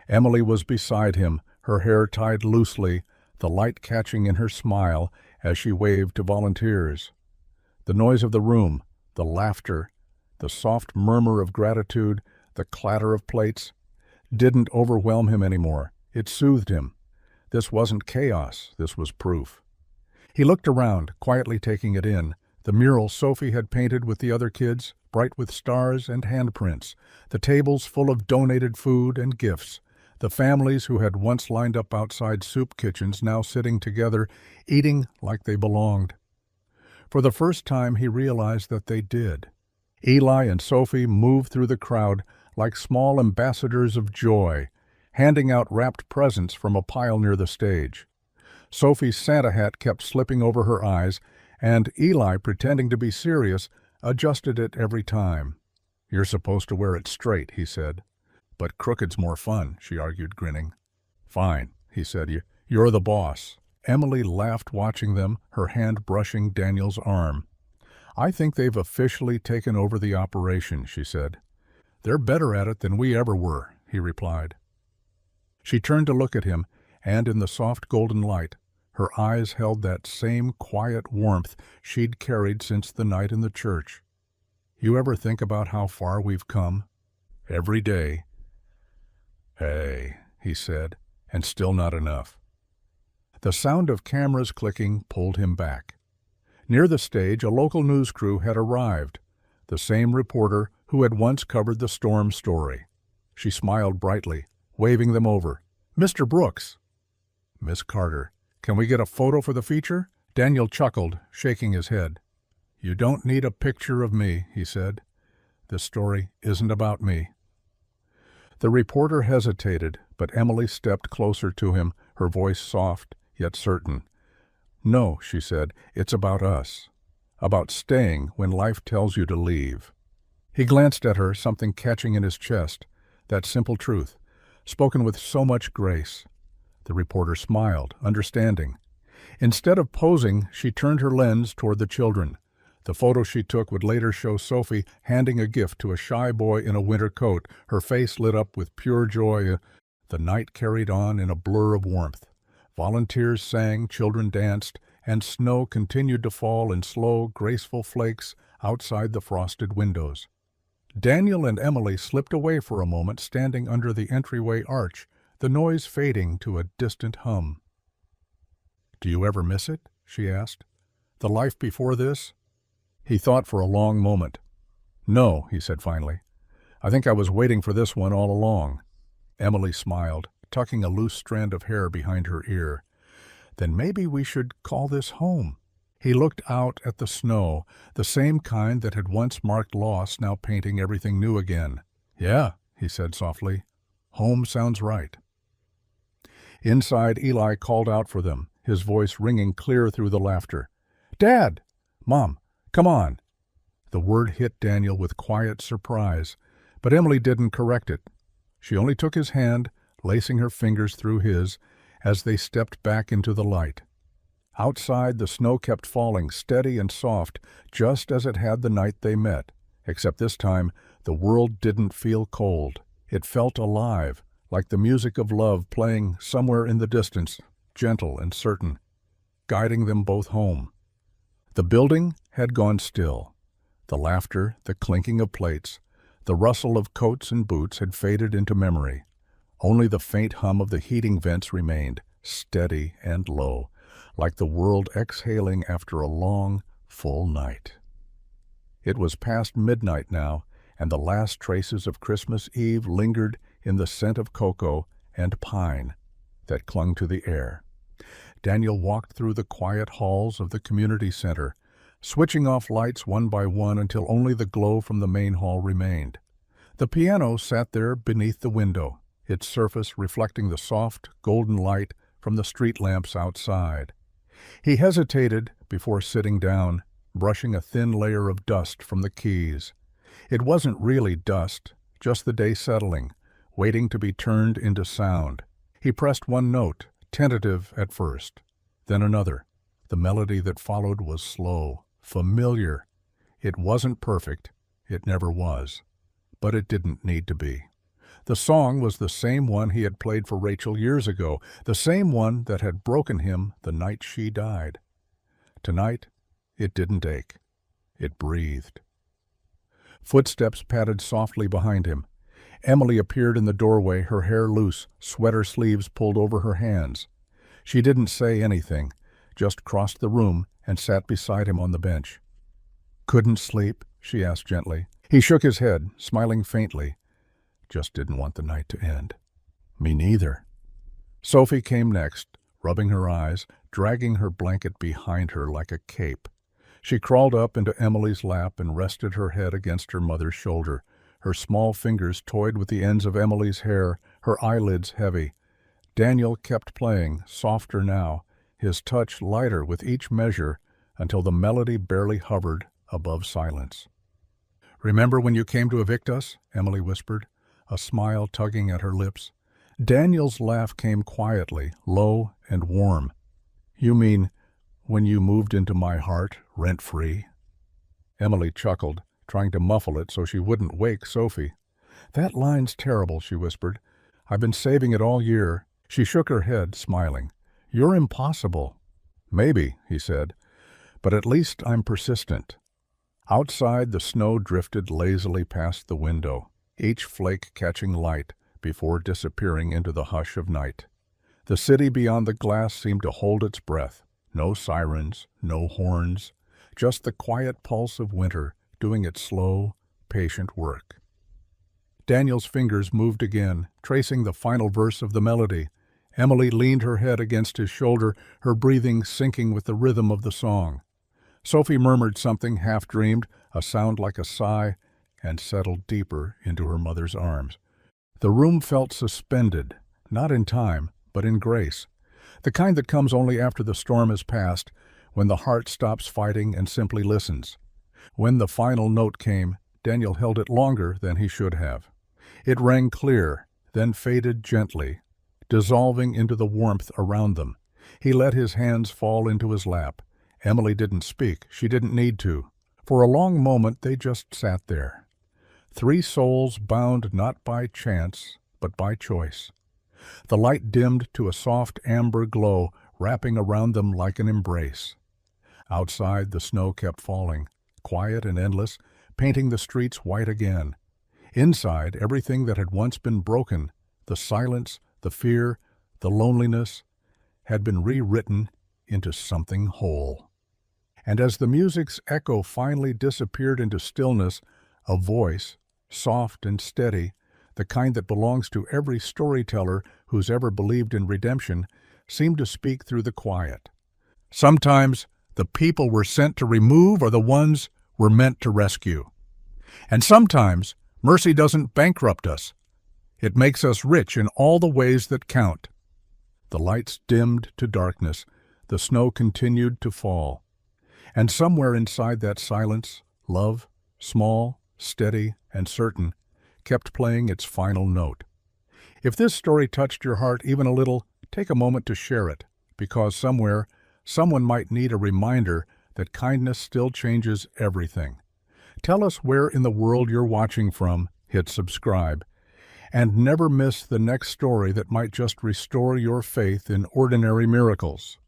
A: Emily was beside him, her hair tied loosely, the light catching in her smile as she waved to volunteers. The noise of the room, the laughter, the soft murmur of gratitude, the clatter of plates, didn't overwhelm him anymore. It soothed him. This wasn't chaos, this was proof. He looked around, quietly taking it in. The mural Sophie had painted with the other kids, bright with stars and handprints, the tables full of donated food and gifts, the families who had once lined up outside soup kitchens now sitting together, eating like they belonged. For the first time he realized that they did. Eli and Sophie moved through the crowd like small ambassadors of joy, handing out wrapped presents from a pile near the stage. Sophie's Santa hat kept slipping over her eyes, and Eli, pretending to be serious, adjusted it every time. "You're supposed to wear it straight," he said. "But crooked's more fun," she argued, grinning. "Fine," he said. "You're the boss." Emily laughed watching them, her hand brushing Daniel's arm. "I think they've officially taken over the operation," she said. "They're better at it than we ever were," he replied. She turned to look at him, and in the soft golden light, her eyes held that same quiet warmth she'd carried since the night in the church. "You ever think about how far we've come?" "Every day." "Hey," he said, and still not enough. The sound of cameras clicking pulled him back. Near the stage, a local news crew had arrived, the same reporter who had once covered the storm story. She smiled brightly, waving them over. "Mr. Brooks." "Miss Carter, can we get a photo for the feature?" Daniel chuckled, shaking his head. "You don't need a picture of me," he said. "This story isn't about me." The reporter hesitated, but Emily stepped closer to him, her voice soft yet certain. "No," she said, "it's about us. About staying when life tells you to leave." He glanced at her, something catching in his chest, that simple truth, spoken with so much grace. The reporter smiled, understanding. Instead of posing, she turned her lens toward the children. The photo she took would later show Sophie handing a gift to a shy boy in a winter coat, her face lit up with pure joy. The night carried on in a blur of warmth. Volunteers sang, children danced, and snow continued to fall in slow, graceful flakes outside the frosted windows. Daniel and Emily slipped away for a moment, standing under the entryway arch, the noise fading to a distant hum. "Do you ever miss it?" she asked. "The life before this?" He thought for a long moment. "No," he said finally. "I think I was waiting for this one all along." Emily smiled, tucking a loose strand of hair behind her ear. "Then maybe we should call this home." He looked out at the snow, the same kind that had once marked loss, now painting everything new again. "Yeah," he said softly. "Home sounds right." Inside, Eli called out for them, his voice ringing clear through the laughter. "Dad! Mom, come on!" The word hit Daniel with quiet surprise, but Emily didn't correct it. She only took his hand, lacing her fingers through his, as they stepped back into the light. Outside, the snow kept falling, steady and soft, just as it had the night they met, except this time the world didn't feel cold. It felt alive, like the music of love playing somewhere in the distance, gentle and certain, guiding them both home. The building had gone still. The laughter, the clinking of plates, the rustle of coats and boots had faded into memory. Only the faint hum of the heating vents remained, steady and low, like the world exhaling after a long, full night. It was past midnight now, and the last traces of Christmas Eve lingered in the scent of cocoa and pine that clung to the air. Daniel walked through the quiet halls of the community center, switching off lights one by one until only the glow from the main hall remained. The piano sat there beneath the window, its surface reflecting the soft, golden light from the street lamps outside. He hesitated before sitting down, brushing a thin layer of dust from the keys. It wasn't really dust, just the day settling, waiting to be turned into sound. He pressed one note, tentative at first, then another. The melody that followed was slow, familiar. It wasn't perfect, it never was, but it didn't need to be. The song was the same one he had played for Rachel years ago, the same one that had broken him the night she died. Tonight, it didn't ache. It breathed. Footsteps padded softly behind him. Emily appeared in the doorway, her hair loose, sweater sleeves pulled over her hands. She didn't say anything, just crossed the room and sat beside him on the bench. "Couldn't sleep?" she asked gently. He shook his head, smiling faintly. "Just didn't want the night to end." "Me neither." Sophie came next, rubbing her eyes, dragging her blanket behind her like a cape. She crawled up into Emily's lap and rested her head against her mother's shoulder. Her small fingers toyed with the ends of Emily's hair, her eyelids heavy. Daniel kept playing, softer now, his touch lighter with each measure, until the melody barely hovered above silence. "Remember when you came to evict us?" Emily whispered, a smile tugging at her lips. Daniel's laugh came quietly, low and warm. "You mean when you moved into my heart, rent-free?" Emily chuckled, trying to muffle it so she wouldn't wake Sophie. "That line's terrible," she whispered. "I've been saving it all year." She shook her head, smiling. "You're impossible." "Maybe," he said, "but at least I'm persistent." Outside, the snow drifted lazily past the window, each flake catching light before disappearing into the hush of night. The city beyond the glass seemed to hold its breath. No sirens, no horns, just the quiet pulse of winter doing its slow, patient work. Daniel's fingers moved again, tracing the final verse of the melody. Emily leaned her head against his shoulder, her breathing syncing with the rhythm of the song. Sophie murmured something half-dreamed, a sound like a sigh, and settled deeper into her mother's arms. The room felt suspended, not in time, but in grace, the kind that comes only after the storm has passed, when the heart stops fighting and simply listens. When the final note came, Daniel held it longer than he should have. It rang clear, then faded gently, dissolving into the warmth around them. He let his hands fall into his lap. Emily didn't speak. She didn't need to. For a long moment they just sat there. Three souls bound not by chance, but by choice. The light dimmed to a soft amber glow, wrapping around them like an embrace. Outside, the snow kept falling, quiet and endless, painting the streets white again. Inside, everything that had once been broken, the silence, the fear, the loneliness, had been rewritten into something whole. And as the music's echo finally disappeared into stillness, a voice, soft and steady, the kind that belongs to every storyteller who's ever believed in redemption, seemed to speak through the quiet. "Sometimes the people we're sent to remove are the ones we're meant to rescue. And sometimes mercy doesn't bankrupt us. It makes us rich in all the ways that count." The lights dimmed to darkness. The snow continued to fall. And somewhere inside that silence, love, small, steady, and certain, kept playing its final note. If this story touched your heart even a little, take a moment to share it, because somewhere, someone might need a reminder that kindness still changes everything. Tell us where in the world you're watching from, hit subscribe, and never miss the next story that might just restore your faith in ordinary miracles.